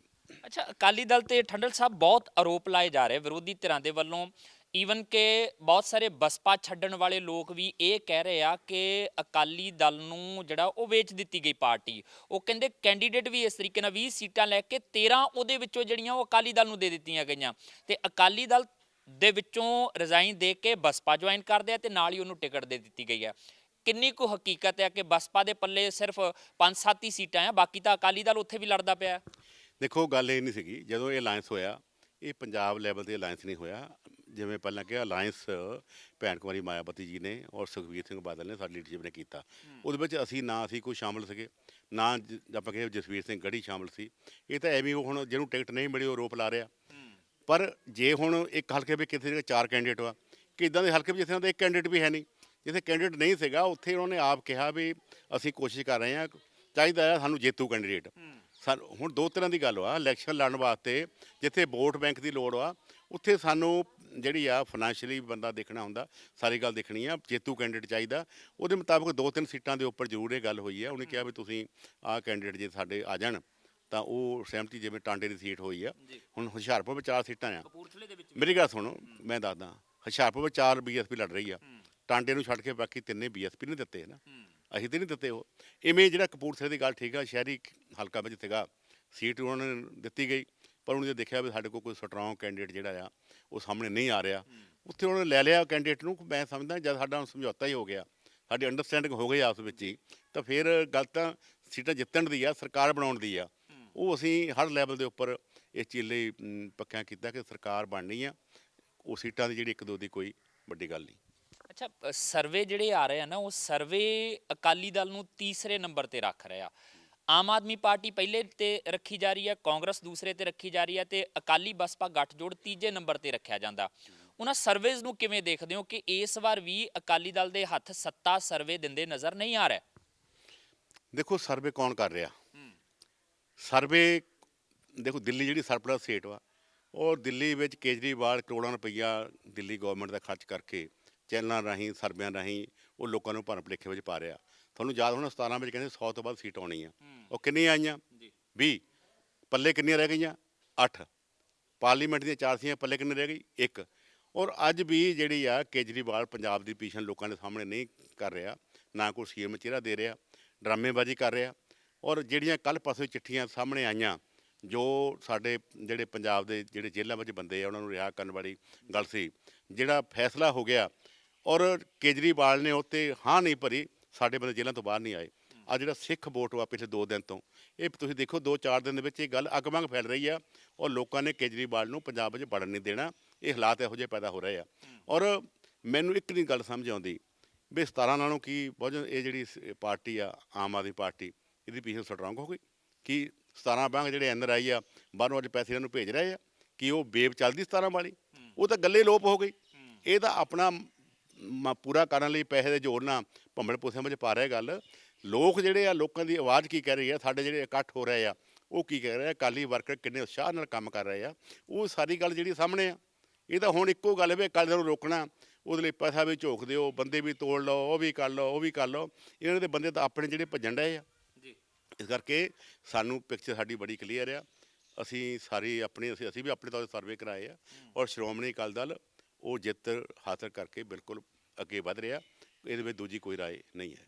ਅੱਛਾ, ਅਕਾਲੀ ਦਲ ਤੇ ਠੰਡਲ ਸਾਹਿਬ ਬਹੁਤ ਆਰੋਪ ਲਾਏ ਜਾ ਰਹੇ ਵਿਰੋਧੀ ਧਿਰਾਂ ਦੇ ਵੱਲੋਂ, ਈਵਨ ਕਿ ਬਹੁਤ ਸਾਰੇ ਬਸਪਾ ਛੱਡਣ ਵਾਲੇ ਲੋਕ ਵੀ ਇਹ ਕਹਿ ਰਹੇ ਆ ਕਿ ਅਕਾਲੀ ਦਲ ਨੂੰ ਜਿਹੜਾ ਉਹ ਵੇਚ ਦਿੱਤੀ ਗਈ ਪਾਰਟੀ। ਉਹ ਕਹਿੰਦੇ ਕੈਂਡੀਡੇਟ ਵੀ ਇਸ ਤਰੀਕੇ ਨਾਲ 20 ਸੀਟਾਂ ਲੈ ਕੇ 13 ਉਹਦੇ ਵਿੱਚੋਂ ਜਿਹੜੀਆਂ ਉਹ ਅਕਾਲੀ ਦਲ ਨੂੰ ਦੇ ਦਿੱਤੀਆਂ ਗਈਆਂ ਅਤੇ ਅਕਾਲੀ ਦਲ ਦੇ ਵਿੱਚੋਂ ਰਿਜ਼ਾਈਨ ਦੇ ਕੇ ਬਸਪਾ ਜੁਆਇਨ ਕਰਦੇ ਆ ਅਤੇ ਨਾਲ ਹੀ ਉਹਨੂੰ ਟਿਕਟ ਦੇ ਦਿੱਤੀ ਗਈ ਹੈ। ਕਿੰਨੀ ਕੁ ਹਕੀਕਤ ਹੈ ਕਿ ਬਸਪਾ ਦੇ ਪੱਲੇ ਸਿਰਫ 5-7 ਹੀ ਸੀਟਾਂ ਆ, ਬਾਕੀ ਤਾਂ ਅਕਾਲੀ ਦਲ ਉੱਥੇ ਵੀ ਲੜਦਾ ਪਿਆ? ਦੇਖੋ ਗੱਲ ਇਹ ਨਹੀਂ ਸੀਗੀ ਜਦੋਂ ਇਹ ਅਲਾਇੰਸ ਹੋਇਆ, ਇਹ ਪੰਜਾਬ ਲੈਵਲ 'ਤੇ ਅਲਾਇੰਸ ਨਹੀਂ ਹੋਇਆ। ਜਿਵੇਂ ਪਹਿਲਾਂ ਕਿਹਾ ਅਲਾਇੰਸ ਭੈਣ ਕੁਮਾਰੀ ਮਾਇਆਵਤੀ ਜੀ ਨੇ ਔਰ ਸੁਖਬੀਰ ਸਿੰਘ ਬਾਦਲ ਨੇ ਸਾਡੀ ਲੀਡਰਸ਼ਿਪ ਨੇ ਕੀਤਾ। ਉਹਦੇ ਵਿੱਚ ਅਸੀਂ ਕੋਈ ਸ਼ਾਮਲ ਸੀਗੇ ਨਾ ਆਪਾਂ ਕਹੀਏ ਜਸਵੀਰ ਸਿੰਘ ਗੜ੍ਹੀ ਸ਼ਾਮਲ ਸੀ। ਇਹ ਤਾਂ ਐਵੇਂ ਉਹ ਹੁਣ ਜਿਹਨੂੰ ਟਿਕਟ ਨਹੀਂ ਮਿਲੀ ਉਹ ਆਰੋਪ ਲਾ ਰਿਹਾ। ਪਰ ਜੇ ਹੁਣ ਇੱਕ ਹਲਕੇ ਵਿੱਚ ਕਿਸੇ ਦੇ 4 ਕੈਂਡੀਡੇਟ ਵਾ ਕਿ ਇੱਦਾਂ ਦੇ ਹਲਕੇ ਵਿੱਚ ਜਿੱਥੇ ਉਹਨਾਂ ਦਾ ਇੱਕ ਕੈਂਡੀਡੇਟ ਵੀ ਹੈ ਨਹੀਂ, ਜਿੱਥੇ ਕੈਂਡੀਡੇਟ ਨਹੀਂ ਸੀਗਾ ਉੱਥੇ ਉਹਨਾਂ ਨੇ ਆਪ ਕਿਹਾ ਵੀ ਅਸੀਂ ਕੋਸ਼ਿਸ਼ ਕਰ ਰਹੇ ਹਾਂ, ਚਾਹੀਦਾ ਆ ਸਾਨੂੰ ਜੇਤੂ ਕੈਂਡੀਡੇਟ। ਸਾਨੂੰ ਹੁਣ 2 ਤਰ੍ਹਾਂ ਦੀ ਗੱਲ ਵਾ ਇਲੈਕਸ਼ਨ ਲੜਨ ਵਾਸਤੇ। ਜਿੱਥੇ ਵੋਟ ਬੈਂਕ ਦੀ ਲੋੜ ਵਾ ਉੱਥੇ ਸਾਨੂੰ ਜਿਹੜੀ ਆ ਫਾਈਨੈਂਸ਼ੀਅਲੀ ਬੰਦਾ ਦੇਖਣਾ ਹੁੰਦਾ, ਸਾਰੀ ਗੱਲ ਦੇਖਣੀ ਆ। ਜੇਤੂ ਕੈਂਡੀਡੇਟ ਚਾਹੀਦਾ। ਉਹਦੇ ਮੁਤਾਬਕ 2-3 ਸੀਟਾਂ ਦੇ ਉੱਪਰ ਜ਼ਰੂਰ ਇਹ ਗੱਲ ਹੋਈ ਹੈ। ਉਹਨੇ ਕਿਹਾ ਵੀ ਤੁਸੀਂ ਆਹ ਕੈਂਡੀਡੇਟ ਜੇ ਸਾਡੇ ਆ ਜਾਣ ਤਾਂ ਉਹ ਸਹਿਮਤੀ, ਜਿਵੇਂ ਟਾਂਡੇ ਦੀ ਸੀਟ ਹੋਈ ਆ। ਹੁਣ ਹੁਸ਼ਿਆਰਪੁਰ ਵਿੱਚ 4 ਸੀਟਾਂ ਆ। ਮੇਰੀ ਗੱਲ ਸੁਣੋ, ਮੈਂ ਦੱਸਦਾ, ਹੁਸ਼ਿਆਰਪੁਰ ਵਿੱਚ 4 BSP ਲੜ ਰਹੀ ਆ। ਟਾਂਡੇ ਨੂੰ ਛੱਡ ਕੇ ਬਾਕੀ 3 BSP ਨੇ ਦਿੱਤੇ ਨਾ, ਅਸੀਂ ਤਾਂ ਨਹੀਂ ਦਿੱਤੇ। ਉਹ ਇਵੇਂ ਜਿਹੜਾ ਕਪੂਰਥਲੇ ਦੀ ਗੱਲ ਠੀਕ ਆ, ਸ਼ਹਿਰੀ ਹਲਕਾ ਵਿੱਚ ਸੀਗਾ ਸੀਟ ਉਹਨਾਂ ਨੇ ਦਿੱਤੀ ਗਈ ਪਰ ਉਹਨੇ ਦੇਖਿਆ ਵੀ ਸਾਡੇ ਕੋਲ ਕੋਈ ਸਟਰੋਂਗ ਕੈਂਡੀਡੇਟ ਜਿਹੜਾ ਆ ਉਹ ਸਾਹਮਣੇ ਨਹੀਂ ਆ ਰਿਹਾ, ਉੱਥੇ ਉਹਨਾਂ ਨੇ ਲੈ ਲਿਆ ਕੈਂਡੀਡੇਟ ਨੂੰ। ਮੈਂ ਸਮਝਦਾ ਜਦ ਸਾਡਾ ਸਮਝੌਤਾ ਹੀ ਹੋ ਗਿਆ, ਸਾਡੀ ਅੰਡਰਸਟੈਂਡਿੰਗ ਹੋ ਗਈ ਆਪਸ ਵਿੱਚ ਹੀ, ਤਾਂ ਫਿਰ ਗੱਲ ਤਾਂ ਸੀਟਾਂ ਜਿੱਤਣ ਦੀ ਆ, ਸਰਕਾਰ ਬਣਾਉਣ ਦੀ ਆ। ਉਹ ਅਸੀਂ ਹਰ ਲੈਵਲ ਦੇ ਉੱਪਰ ਇਸ ਚੀਜ਼ ਲਈ ਪੱਕਿਆ ਕੀਤਾ ਕਿ ਸਰਕਾਰ ਬਣਨੀ ਆ। ਉਹ ਸੀਟਾਂ ਦੀ ਜਿਹੜੀ 1-2 ਦੀ ਕੋਈ ਵੱਡੀ ਗੱਲ ਨਹੀਂ। ਅੱਛਾ, ਸਰਵੇ ਜਿਹੜੇ ਆ ਰਹੇ ਆ ਨਾ ਉਹ ਸਰਵੇ ਅਕਾਲੀ ਦਲ ਨੂੰ ਤੀਸਰੇ ਨੰਬਰ ਤੇ ਰੱਖ ਰਿਹਾ। ਆਮ ਆਦਮੀ ਪਾਰਟੀ ਪਹਿਲੇ ਤੇ ਰੱਖੀ ਜਾ ਰਹੀ ਹੈ, ਕਾਂਗਰਸ ਦੂਸਰੇ ਤੇ ਰੱਖੀ ਜਾ ਰਹੀ ਹੈ ਤੇ ਅਕਾਲੀ ਬਸਪਾ ਗੱਠਜੋੜ ਤੀਜੇ ਨੰਬਰ ਤੇ ਰੱਖਿਆ ਜਾਂਦਾ। ਉਹਨਾਂ ਸਰਵੇਜ਼ ਨੂੰ ਕਿਵੇਂ ਦੇਖਦੇ ਹੋ ਕਿ ਇਸ ਵਾਰ ਵੀ ਅਕਾਲੀ ਦਲ ਦੇ ਹੱਥ ਸੱਤਾ ਸਰਵੇ ਦਿੰਦੇ ਨਜ਼ਰ ਨਹੀਂ ਆ ਰਿਹਾ? ਦੇਖੋ ਸਰਵੇ ਕੌਣ ਕਰ ਰਿਹਾ? ਸਰਵੇ ਦੇਖੋ ਦਿੱਲੀ ਜਿਹੜੀ ਸਰਪਲਸ ਸਟੇਟ ਵਾ ਔਰ ਦਿੱਲੀ ਵਿੱਚ ਕੇਜਰੀਵਾਲ ਕਰੋੜਾਂ ਰੁਪਈਆ ਦਿੱਲੀ ਗਵਰਨਮੈਂਟ ਦਾ ਖਰਚ ਕਰਕੇ ਚੈਨਲਾਂ ਰਾਹੀਂ ਸਰਵਿਆਂ ਰਾਹੀਂ ਉਹ ਲੋਕਾਂ ਨੂੰ ਭਰਮ ਭੁਲੇਖੇ ਵਿੱਚ ਪਾ ਰਿਹਾ। ਤੁਹਾਨੂੰ ਯਾਦ ਹੋਣਾ 17 ਵਿੱਚ ਕਹਿੰਦੇ 100 ਤੋਂ ਵੱਧ ਸੀਟ ਆਉਣੀ ਆ, ਉਹ ਕਿੰਨੀਆਂ ਆਈਆਂ? 20। ਪੱਲੇ ਕਿੰਨੀਆਂ ਰਹਿ ਗਈਆਂ? 8। ਪਾਰਲੀਮੈਂਟ ਦੀਆਂ 4 ਸੀਆਂ, ਪੱਲੇ ਕਿੰਨੀ ਰਹਿ ਗਈ? 1। ਔਰ ਅੱਜ ਵੀ ਜਿਹੜੀ ਆ ਕੇਜਰੀਵਾਲ ਪੰਜਾਬ ਦੀ ਪੋਜੀਸ਼ਨ ਲੋਕਾਂ ਦੇ ਸਾਹਮਣੇ ਨਹੀਂ ਕਰ ਰਿਹਾ, ਨਾ ਕੋਈ ਸੀਐਮ ਚਿਹਰਾ ਦੇ ਰਿਹਾ, ਡਰਾਮੇਬਾਜ਼ੀ ਕਰ ਰਿਹਾ। ਔਰ ਜਿਹੜੀਆਂ ਕੱਲ੍ਹ ਪਾਸੇ ਚਿੱਠੀਆਂ ਸਾਹਮਣੇ ਆਈਆਂ ਜੋ ਸਾਡੇ ਜਿਹੜੇ ਪੰਜਾਬ ਦੇ ਜਿਹੜੇ ਜੇਲ੍ਹਾਂ ਵਿੱਚ ਬੰਦੇ ਆ ਉਹਨਾਂ ਨੂੰ ਰਿਹਾ ਕਰਨ ਵਾਲੀ ਗੱਲ ਸੀ, ਜਿਹੜਾ ਫੈਸਲਾ ਹੋ ਗਿਆ ਔਰ ਕੇਜਰੀਵਾਲ ਨੇ ਉੱਤੇ ਹਾਂ ਨਹੀਂ ਭਰੀ, ਸਾਡੇ ਬੰਦੇ ਜੇਲ੍ਹਾਂ ਤੋਂ ਬਾਹਰ ਨਹੀਂ ਆਏ। ਆ ਜਿਹੜਾ ਸਿੱਖ ਵੋਟ ਵਾ ਪਿਛਲੇ 2 ਦਿਨ ਤੋਂ, ਇਹ ਤੁਸੀਂ ਦੇਖੋ 2-4 ਦਿਨ ਦੇ ਵਿੱਚ ਇਹ ਗੱਲ ਅੱਗ-ਮੰਗ ਫੈਲ ਰਹੀ ਆ ਔਰ ਲੋਕਾਂ ਨੇ ਕੇਜਰੀਵਾਲ ਨੂੰ ਪੰਜਾਬ ਵਿੱਚ ਵੜਨ ਨਹੀਂ ਦੇਣਾ। ਇਹ ਹਾਲਾਤ ਇਹੋ ਜਿਹੇ ਪੈਦਾ ਹੋ ਰਹੇ ਆ। ਔਰ ਮੈਨੂੰ ਇੱਕ ਨਹੀਂ ਗੱਲ ਸਮਝ ਆਉਂਦੀ ਵੀ 17 ਨਾਲੋਂ ਕੀ ਬਹੁਜਨ ਇਹ ਜਿਹੜੀ ਪਾਰਟੀ ਆ ਆਮ ਆਦਮੀ ਪਾਰਟੀ, ਇਹਦੀ ਪੀਛੇ ਸਟਰੋਂਗ ਹੋ ਗਈ ਕਿ 17 ਬੈਂਕ ਜਿਹੜੇ NRI ਆ ਬਾਹਰੋਂ ਅੱਜ ਪੈਸੇ ਇਹਨਾਂ ਨੂੰ ਭੇਜ ਰਹੇ ਆ ਕਿ ਉਹ ਵੇਵ ਚੱਲਦੀ 17 ਵਾਲੀ, ਉਹ ਤਾਂ ਗੱਲੇ ਲੋਪ ਹੋ ਗਈ। ਇਹ ਤਾਂ ਆਪਣਾ ਪੂਰਾ ਕਰਨ ਲਈ ਪੈਸੇ ਦੇ ਜ਼ੋਰ ਨਾਲ ਭੰਬਲ ਭੁੱਸਿਆਂ ਵਿੱਚ ਪਾ ਰਿਹਾ ਗੱਲ। ਲੋਕ ਜਿਹੜੇ ਆ, ਲੋਕਾਂ ਦੀ ਆਵਾਜ਼ ਕੀ ਕਹਿ ਰਹੀ ਆ, ਸਾਡੇ ਜਿਹੜੇ ਇਕੱਠ ਹੋ ਰਹੇ ਆ ਉਹ ਕੀ ਕਹਿ ਰਹੇ ਆ, ਅਕਾਲੀ ਵਰਕਰ ਕਿੰਨੇ ਉਤਸ਼ਾਹ ਨਾਲ ਕੰਮ ਕਰ ਰਹੇ ਆ, ਉਹ ਸਾਰੀ ਗੱਲ ਜਿਹੜੀ ਸਾਹਮਣੇ ਆ। ਇਹ ਤਾਂ ਹੁਣ ਇੱਕੋ ਗੱਲ ਵੀ ਅਕਾਲੀ ਦਲ ਨੂੰ ਰੋਕਣਾ, ਉਹਦੇ ਲਈ ਪੈਸਾ ਵੀ ਝੋਕ ਦਿਓ, ਬੰਦੇ ਵੀ ਤੋੜ ਲਓ, ਉਹ ਵੀ ਕਰ ਲਓ, ਉਹ ਵੀ ਕਰ ਲਓ। ਇਹਨਾਂ ਦੇ ਬੰਦੇ ਤਾਂ ਆਪਣੇ ਜਿਹੜੇ ਭੱਜਣ ਡਏ ਆ ਜੀ। ਇਸ ਕਰਕੇ ਸਾਨੂੰ ਪਿਕਚਰ ਸਾਡੀ ਬੜੀ ਕਲੀਅਰ ਆ। ਅਸੀਂ ਸਾਰੀ ਆਪਣੀ ਅਸੀਂ ਵੀ ਆਪਣੇ ਤੌਰ 'ਤੇ ਸਰਵੇ ਕਰਾਏ ਆ ਔਰ ਸ਼੍ਰੋਮਣੀ ਅਕਾਲੀ ਦਲ ਉਹ ਜਿੱਤ ਹਾਸਲ ਕਰਕੇ ਬਿਲਕੁਲ ਅੱਗੇ ਵਧ ਰਿਹਾ। ਇਹਦੇ ਵਿੱਚ ਦੂਜੀ ਕੋਈ ਰਾਏ ਨਹੀਂ ਹੈ।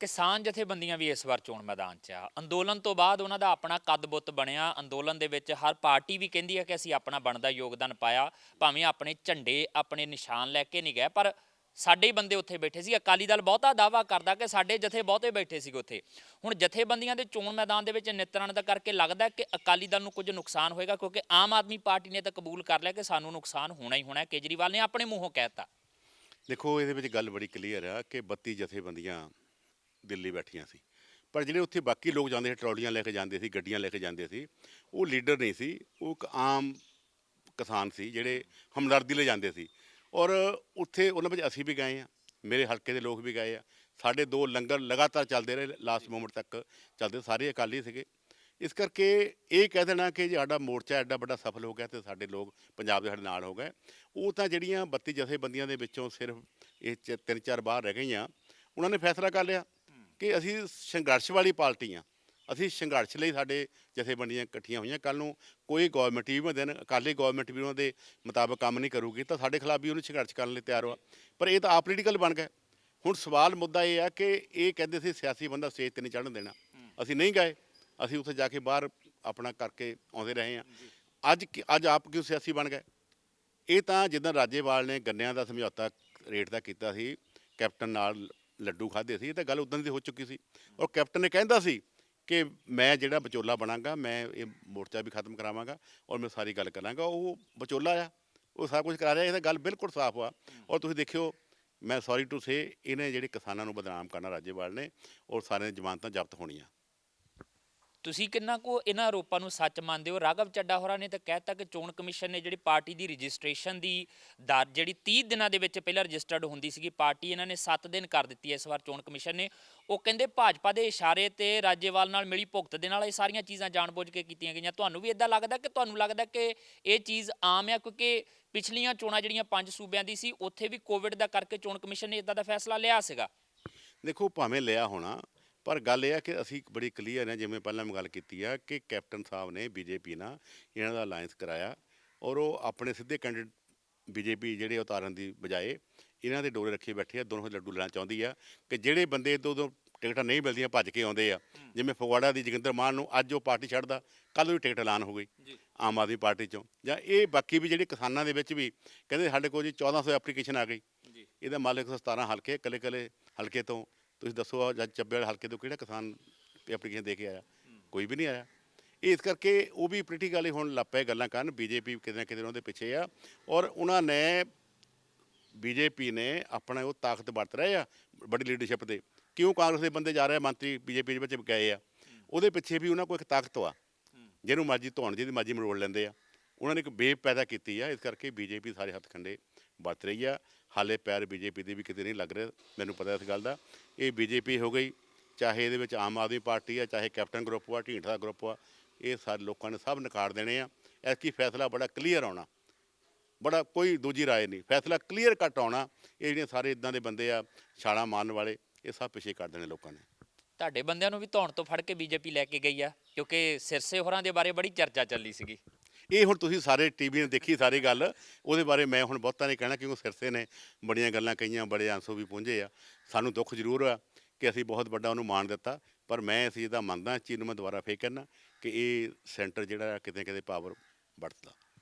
ਕਿਸਾਨ ਜਥੇਬੰਦੀਆਂ ਵੀ ਇਸ ਵਾਰ ਚੋਣ ਮੈਦਾਨ 'ਚ ਆ। ਅੰਦੋਲਨ ਤੋਂ ਬਾਅਦ ਉਹਨਾਂ ਦਾ ਆਪਣਾ ਕੱਦ-ਬੁੱਤ ਬਣਿਆ। ਅੰਦੋਲਨ ਦੇ ਵਿੱਚ ਹਰ ਪਾਰਟੀ ਵੀ ਕਹਿੰਦੀ ਹੈ ਕਿ ਅਸੀਂ ਆਪਣਾ ਬਣਦਾ ਯੋਗਦਾਨ ਪਾਇਆ, ਭਾਵੇਂ ਆਪਣੇ ਝੰਡੇ ਆਪਣੇ ਨਿਸ਼ਾਨ ਲੈ ਕੇ ਨਹੀਂ ਗਏ, ਪਰ ਸਾਡੇ ਹੀ ਬੰਦੇ ਉੱਥੇ ਬੈਠੇ ਸੀ। ਅਕਾਲੀ ਦਲ ਬਹੁਤਾ ਦਾਅਵਾ ਕਰਦਾ ਕਿ ਸਾਡੇ ਜਥੇ ਬਹੁਤੇ ਬੈਠੇ ਸੀ ਉੱਥੇ। ਹੁਣ ਜਥੇਬੰਦੀਆਂ ਦੇ ਚੋਣ ਮੈਦਾਨ ਦੇ ਵਿੱਚ ਨਿਤਰਨ ਦਾ ਕਰਕੇ ਲੱਗਦਾ ਕਿ ਅਕਾਲੀ ਦਲ ਨੂੰ ਕੁਝ ਨੁਕਸਾਨ ਹੋਏਗਾ, ਕਿਉਂਕਿ ਆਮ ਆਦਮੀ ਪਾਰਟੀ ਨੇ ਤਾਂ ਕਬੂਲ ਕਰ ਲਿਆ ਕਿ ਸਾਨੂੰ ਨੁਕਸਾਨ ਹੋਣਾ ਹੀ ਹੋਣਾ। ਕੇਜਰੀਵਾਲ ਨੇ ਆਪਣੇ ਮੂੰਹੋਂ ਕਹਿ ਦਿੱਤਾ। ਦੇਖੋ, ਇਹਦੇ ਵਿੱਚ ਗੱਲ ਬੜੀ ਕਲੀਅਰ ਆ ਕਿ 32 ਜਥੇਬੰਦੀਆਂ ਦਿੱਲੀ ਬੈਠੀਆਂ ਸੀ, ਪਰ ਜਿਹੜੇ ਉੱਥੇ ਬਾਕੀ ਲੋਕ ਜਾਂਦੇ ਸੀ, ਟਰਾਲੀਆਂ ਲੈ ਕੇ ਜਾਂਦੇ ਸੀ, ਗੱਡੀਆਂ ਲੈ ਕੇ ਜਾਂਦੇ ਸੀ, ਉਹ ਲੀਡਰ ਨਹੀਂ ਸੀ, ਉਹ ਇੱਕ ਆਮ ਕਿਸਾਨ ਸੀ ਜਿਹੜੇ ਹਮਦਰਦੀ ਲੈ ਜਾਂਦੇ ਸੀ। ਔਰ ਉੱਥੇ ਉਹਨਾਂ ਵਿੱਚ ਅਸੀਂ ਵੀ ਗਏ ਆ, ਮੇਰੇ ਹਲਕੇ ਦੇ ਲੋਕ ਵੀ ਗਏ ਆ। ਸਾਡੇ 2 ਲੰਗਰ ਲਗਾਤਾਰ ਚੱਲਦੇ ਰਹੇ, ਲਾਸਟ ਮੂਮੈਂਟ ਤੱਕ ਚੱਲਦੇ, ਸਾਰੇ ਅਕਾਲੀ ਸੀਗੇ। ਇਸ ਕਰਕੇ ਇਹ ਕਹਿ ਦੇਣਾ ਕਿ ਜੇ ਸਾਡਾ ਮੋਰਚਾ ਐਡਾ ਵੱਡਾ ਸਫਲ ਹੋ ਗਿਆ ਤੇ ਸਾਡੇ ਲੋਕ ਪੰਜਾਬ ਦੇ ਸਾਡੇ ਨਾਲ ਹੋ ਗਏ, ਉਹ ਤਾਂ ਜਿਹੜੀਆਂ 32 ਜਥੇਬੰਦੀਆਂ ਦੇ ਵਿੱਚੋਂ ਸਿਰਫ ਇਹ 3-4 ਬਾਹਰ ਰਹਿ ਗਈਆਂ। ਉਹਨਾਂ ਨੇ ਫੈਸਲਾ ਕਰ ਲਿਆ ਕਿ ਅਸੀਂ ਸੰਘਰਸ਼ ਵਾਲੀ ਪਾਰਟੀ ਆ, ਅਸੀਂ ਸੰਘਰਸ਼ ਲਈ ਸਾਡੇ ਜਥੇਬੰਦੀਆਂ ਇਕੱਠੀਆਂ ਹੋਈਆਂ। ਕੱਲ੍ਹ ਨੂੰ ਕੋਈ ਗੌਰਮੈਂਟ ਵੀ ਦਿਨ ਅਕਾਲੀ ਗੌਰਮੈਂਟ ਵੀ ਉਹਨਾਂ ਦੇ ਮੁਤਾਬਕ ਕੰਮ ਨਹੀਂ ਕਰੂਗੀ ਤਾਂ ਸਾਡੇ ਖਿਲਾਫ ਵੀ ਉਹਨੂੰ ਸੰਘਰਸ਼ ਕਰਨ ਲਈ ਤਿਆਰ ਹੋਆ। ਪਰ ਇਹ ਤਾਂ ਆਪੋਲੀਟੀਕਲ ਬਣ ਗਿਆ। ਹੁਣ ਸਵਾਲ ਮੁੱਦਾ ਇਹ ਆ ਕਿ ਇਹ ਕਹਿੰਦੇ ਸੀ ਸਿਆਸੀ ਬੰਦਾ ਸਟੇਜ 'ਤੇ ਨਹੀਂ ਚੜ੍ਹਨ ਦੇਣਾ, ਅਸੀਂ ਨਹੀਂ ਗਏ, ਅਸੀਂ ਉੱਥੇ ਜਾ ਕੇ ਬਾਹਰ ਆਪਣਾ ਕਰਕੇ ਆਉਂਦੇ ਰਹੇ ਹਾਂ। ਅੱਜ ਆਪ ਕਿਉਂ ਸਿਆਸੀ ਬਣ ਗਏ? ਇਹ ਤਾਂ ਜਿੱਦਾਂ ਰਾਜੇਵਾਲ ਨੇ ਗੰਨਿਆਂ ਦਾ ਸਮਝੌਤਾ ਰੇਟ ਦਾ ਕੀਤਾ ਸੀ, ਕੈਪਟਨ ਨਾਲ ਲੱਡੂ ਖਾਧੇ ਸੀ, ਇਹ ਤਾਂ ਗੱਲ ਉਦੋਂ ਦੀ ਹੋ ਚੁੱਕੀ ਸੀ। ਔਰ ਕੈਪਟਨ ਨੇ ਕਹਿੰਦਾ ਸੀ ਕਿ ਮੈਂ ਜਿਹੜਾ ਵਿਚੋਲਾ ਬਣਾਂਗਾ, ਮੈਂ ਇਹ ਮੋਰਚਾ ਵੀ ਖਤਮ ਕਰਾਵਾਂਗਾ ਔਰ ਮੈਂ ਸਾਰੀ ਗੱਲ ਕਰਾਂਗਾ। ਉਹ ਵਿਚੋਲਾ ਆ, ਉਹ ਸਾਰਾ ਕੁਝ ਕਰਾ ਰਿਹਾ। ਇਹ ਤਾਂ ਗੱਲ ਬਿਲਕੁਲ ਸਾਫ਼ ਆ। ਔਰ ਤੁਸੀਂ ਦੇਖਿਓ, ਮੈਂ ਸੌਰੀ ਟੂ ਸੇ, ਇਹਨੇ ਜਿਹੜੇ ਕਿਸਾਨਾਂ ਨੂੰ ਬਦਨਾਮ ਕਰਨਾ ਰਾਜੇਵਾਲ ਨੇ, ਔਰ ਸਾਰਿਆਂ ਦੀਆਂ ਜ਼ਮਾਨਤਾਂ ਜ਼ਬਤ ਹੋਣੀਆਂ। ਤੁਸੀਂ ਕਿੰਨਾ ਕੁ ਇਹਨਾਂ ਆਰੋਪਾਂ ਨੂੰ ਸੱਚ ਮੰਨਦੇ ਹੋ? ਰਾਘਵ ਚੱਡਾ ਹੋਰਾਂ ਨੇ ਤਾਂ ਕਹਿਤਾ ਕਿ ਚੋਣ ਕਮਿਸ਼ਨ ਨੇ ਜਿਹੜੀ ਪਾਰਟੀ ਦੀ ਰਜਿਸਟ੍ਰੇਸ਼ਨ ਦੀ ਦਰ ਜਿਹੜੀ 30 ਦਿਨਾਂ ਦੇ ਵਿੱਚ ਪਹਿਲਾਂ ਰਜਿਸਟਰਡ ਹੁੰਦੀ ਸੀਗੀ ਪਾਰਟੀ, ਇਹਨਾਂ ਨੇ 7 ਦਿਨ ਕਰ ਦਿੱਤੀ ਹੈ ਇਸ ਵਾਰ ਚੋਣ ਕਮਿਸ਼ਨ ਨੇ। ਉਹ ਕਹਿੰਦੇ ਭਾਜਪਾ ਦੇ ਇਸ਼ਾਰੇ ਤੇ ਰਾਜੇਵਾਲ ਨਾਲ ਮਿਲੀ ਭੁਗਤ ਦੇ ਨਾਲ ਇਹ ਸਾਰੀਆਂ ਚੀਜ਼ਾਂ ਜਾਣਬੁੱਝ ਕੇ ਕੀਤੀਆਂ ਗਈਆਂ। ਤੁਹਾਨੂੰ ਵੀ ਇਦਾਂ ਲੱਗਦਾ ਕਿ ਇਹ ਚੀਜ਼ ਆਮ ਆ? ਕਿਉਂਕਿ ਪਿਛਲੀਆਂ ਚੋਣਾਂ ਜਿਹੜੀਆਂ 5 ਸੂਬਿਆਂ ਦੀ ਸੀ, ਉੱਥੇ ਵੀ ਕੋਵਿਡ ਦਾ ਕਰਕੇ ਚੋਣ ਕਮਿਸ਼ਨ ਨੇ ਇਦਾਂ ਦਾ ਫੈਸਲਾ ਲਿਆ ਸੀਗਾ। ਦੇਖੋ, ਭਾਵੇਂ ਲਿਆ ਹੋਣਾ, ਪਰ ਗੱਲ ਇਹ ਆ ਕਿ ਅਸੀਂ ਬੜੀ ਕਲੀਅਰ ਹੈ, ਜਿਵੇਂ ਪਹਿਲਾਂ ਮੈਂ ਗੱਲ ਕੀਤੀ ਆ ਕਿ ਕੈਪਟਨ ਸਾਹਿਬ ਨੇ ਬੀਜੇਪੀ ਨਾਲ ਇਹਨਾਂ ਦਾ ਅਲਾਇੰਸ ਕਰਾਇਆ ਔਰ ਉਹ ਆਪਣੇ ਸਿੱਧੇ ਕੈਂਡੀਡੇਟ ਬੀਜੇਪੀ ਜਿਹੜੇ ਉਤਾਰਨ ਦੀ ਬਜਾਏ ਇਹਨਾਂ ਦੇ ਡੋਰੇ ਰੱਖੇ ਬੈਠੇ ਆ। ਦੋਨੋਂ ਲੱਡੂ ਲੈਣਾ ਚਾਹੁੰਦੀ ਆ ਕਿ ਜਿਹੜੇ ਬੰਦੇ ਉਦੋਂ ਟਿਕਟਾਂ ਨਹੀਂ ਮਿਲਦੀਆਂ ਭੱਜ ਕੇ ਆਉਂਦੇ ਆ, ਜਿਵੇਂ ਫਗਵਾੜਾ ਦੀ ਜੋਗਿੰਦਰ ਮਾਨ ਨੂੰ ਅੱਜ ਉਹ ਪਾਰਟੀ ਛੱਡਦਾ, ਕੱਲ੍ਹ ਉਹਦੀ ਟਿਕਟ ਐਲਾਨ ਹੋ ਗਈ ਆਮ ਆਦਮੀ ਪਾਰਟੀ 'ਚੋਂ। ਜਾਂ ਇਹ ਬਾਕੀ ਵੀ ਜਿਹੜੇ ਕਿਸਾਨਾਂ ਦੇ ਵਿੱਚ ਵੀ ਕਹਿੰਦੇ ਸਾਡੇ ਕੋਲ ਜੀ 1400 ਐਪਲੀਕੇਸ਼ਨ ਆ ਗਈ। ਇਹਦਾ ਮੰਨ ਲਓ 117 ਹਲਕੇ, ਇਕੱਲੇ ਹਲਕੇ ਤੋਂ ਤੁਸੀਂ ਦੱਸੋ ਜੱਜ ਚੱਬੇ ਵਾਲੇ ਹਲਕੇ ਤੋਂ ਕਿਹੜਾ ਕਿਸਾਨ ਐਪਲੀਕੇਸ਼ਨ ਦੇ ਕੇ ਆਇਆ? ਕੋਈ ਵੀ ਨਹੀਂ ਆਇਆ। ਇਸ ਕਰਕੇ ਉਹ ਵੀ ਪੋਲੀਟੀਕਲੀ ਹੁਣ ਲੱਗ ਪਏ ਗੱਲਾਂ ਕਰਨ। ਬੀਜੇਪੀ ਕਿਤੇ ਨਾ ਕਿਤੇ ਉਹਨਾਂ ਦੇ ਪਿੱਛੇ ਆ ਔਰ ਉਹਨਾਂ ਨੇ ਬੀਜੇਪੀ ਨੇ ਆਪਣਾ ਉਹ ਤਾਕਤ ਵਰਤ ਰਹੇ ਆ ਬੜੀ ਲੀਡਰਸ਼ਿਪ ਦੇ। ਕਿਉਂ ਕਾਂਗਰਸ ਦੇ ਬੰਦੇ ਜਾ ਰਹੇ ਮੰਤਰੀ ਬੀਜੇਪੀ ਦੇ ਵਿੱਚ ਗਏ ਆ, ਉਹਦੇ ਪਿੱਛੇ ਵੀ ਉਹਨਾਂ ਕੋਲ ਇੱਕ ਤਾਕਤ ਆ, ਜਿਹਨੂੰ ਮਰਜ਼ੀ ਧੋਣ, ਜਿਹਦੀ ਮਰਜ਼ੀ ਮਰੋੜ ਲੈਂਦੇ ਆ। ਉਹਨਾਂ ਨੇ ਇੱਕ ਬੇਵ ਪੈਦਾ ਕੀਤੀ ਆ। ਇਸ ਕਰਕੇ ਬੀਜੇਪੀ ਸਾਰੇ ਹੱਥ ਖੰਡੇ ਵਰਤ ਰਹੀ ਆ। ਹਾਲੇ ਪੈਰ ਬੀਜੇਪੀ ਦੇ ਵੀ ਕਿਤੇ ਨਹੀਂ ਲੱਗ ਰਿਹਾ, ਮੈਨੂੰ ਪਤਾ ਇਸ ਗੱਲ ਦਾ। ਇਹ ਬੀਜੇਪੀ ਹੋ ਗਈ, ਚਾਹੇ ਇਹਦੇ ਵਿੱਚ ਆਮ ਆਦਮੀ ਪਾਰਟੀ ਆ, ਚਾਹੇ ਕੈਪਟਨ ਗਰੁੱਪ ਆ, ਢੀਂਡ ਦਾ ਗਰੁੱਪ ਆ, ਇਹ ਸਾਰੇ ਲੋਕਾਂ ਨੇ ਸਭ ਨਕਾਰ ਦੇਣੇ ਆ। ਐਤਕੀ ਫੈਸਲਾ ਬੜਾ ਕਲੀਅਰ ਆਉਣਾ, ਬੜਾ ਕੋਈ ਦੂਜੀ ਰਾਏ ਨਹੀਂ, ਫੈਸਲਾ ਕਲੀਅਰ ਕੱਟ ਆਉਣਾ। ਇਹ ਜਿਹੜੇ ਸਾਰੇ ਇਦਾਂ ਦੇ ਬੰਦੇ ਆ ਛਾਲਾਂ ਮਾਰਨ ਵਾਲੇ, ਇਹ ਸਭ ਪਿੱਛੇ ਕਰ ਦੇਣੇ ਲੋਕਾਂ ਨੇ। ਤੁਹਾਡੇ ਬੰਦਿਆਂ ਨੂੰ ਵੀ ਧੌਣ ਤੋਂ ਫੜ ਕੇ ਬੀਜੇਪੀ ਲੈ ਕੇ ਗਈ ਆ, ਕਿਉਂਕਿ ਸਿਰਸੇ ਹੋਰਾਂ ਦੇ ਬਾਰੇ ਬੜੀ ਚਰਚਾ ਚੱਲੀ ਸੀਗੀ। ਇਹ ਹੁਣ ਤੁਸੀਂ ਸਾਰੇ ਟੀਵੀ ਨੇ ਦੇਖੀ ਸਾਰੀ ਗੱਲ, ਉਹਦੇ ਬਾਰੇ ਮੈਂ ਹੁਣ ਬਹੁਤਾ ਨਹੀਂ ਕਹਿਣਾ, ਕਿਉਂਕਿ ਸਿਰਸੇ ਨੇ ਬੜੀਆਂ ਗੱਲਾਂ ਕਹੀਆਂ, ਬੜੇ ਆਂਸੂ ਵੀ ਪੁੰਝੇ ਆ। ਸਾਨੂੰ ਦੁੱਖ ਜ਼ਰੂਰ ਆ ਕਿ ਅਸੀਂ ਬਹੁਤ ਵੱਡਾ ਉਹਨੂੰ ਮਾਣ ਦਿੱਤਾ, ਪਰ ਮੈਂ ਅਸੀਂ ਇਹਦਾ ਮੰਨਦਾ ਇਸ ਚੀਜ਼ ਨੂੰ। ਮੈਂ ਦੁਬਾਰਾ ਫੇਰ ਕਹਿਣਾ ਕਿ ਇਹ ਸੈਂਟਰ ਜਿਹੜਾ ਕਿਤੇ ਕਿਤੇ ਪਾਵਰ ਵਰਤਦਾ।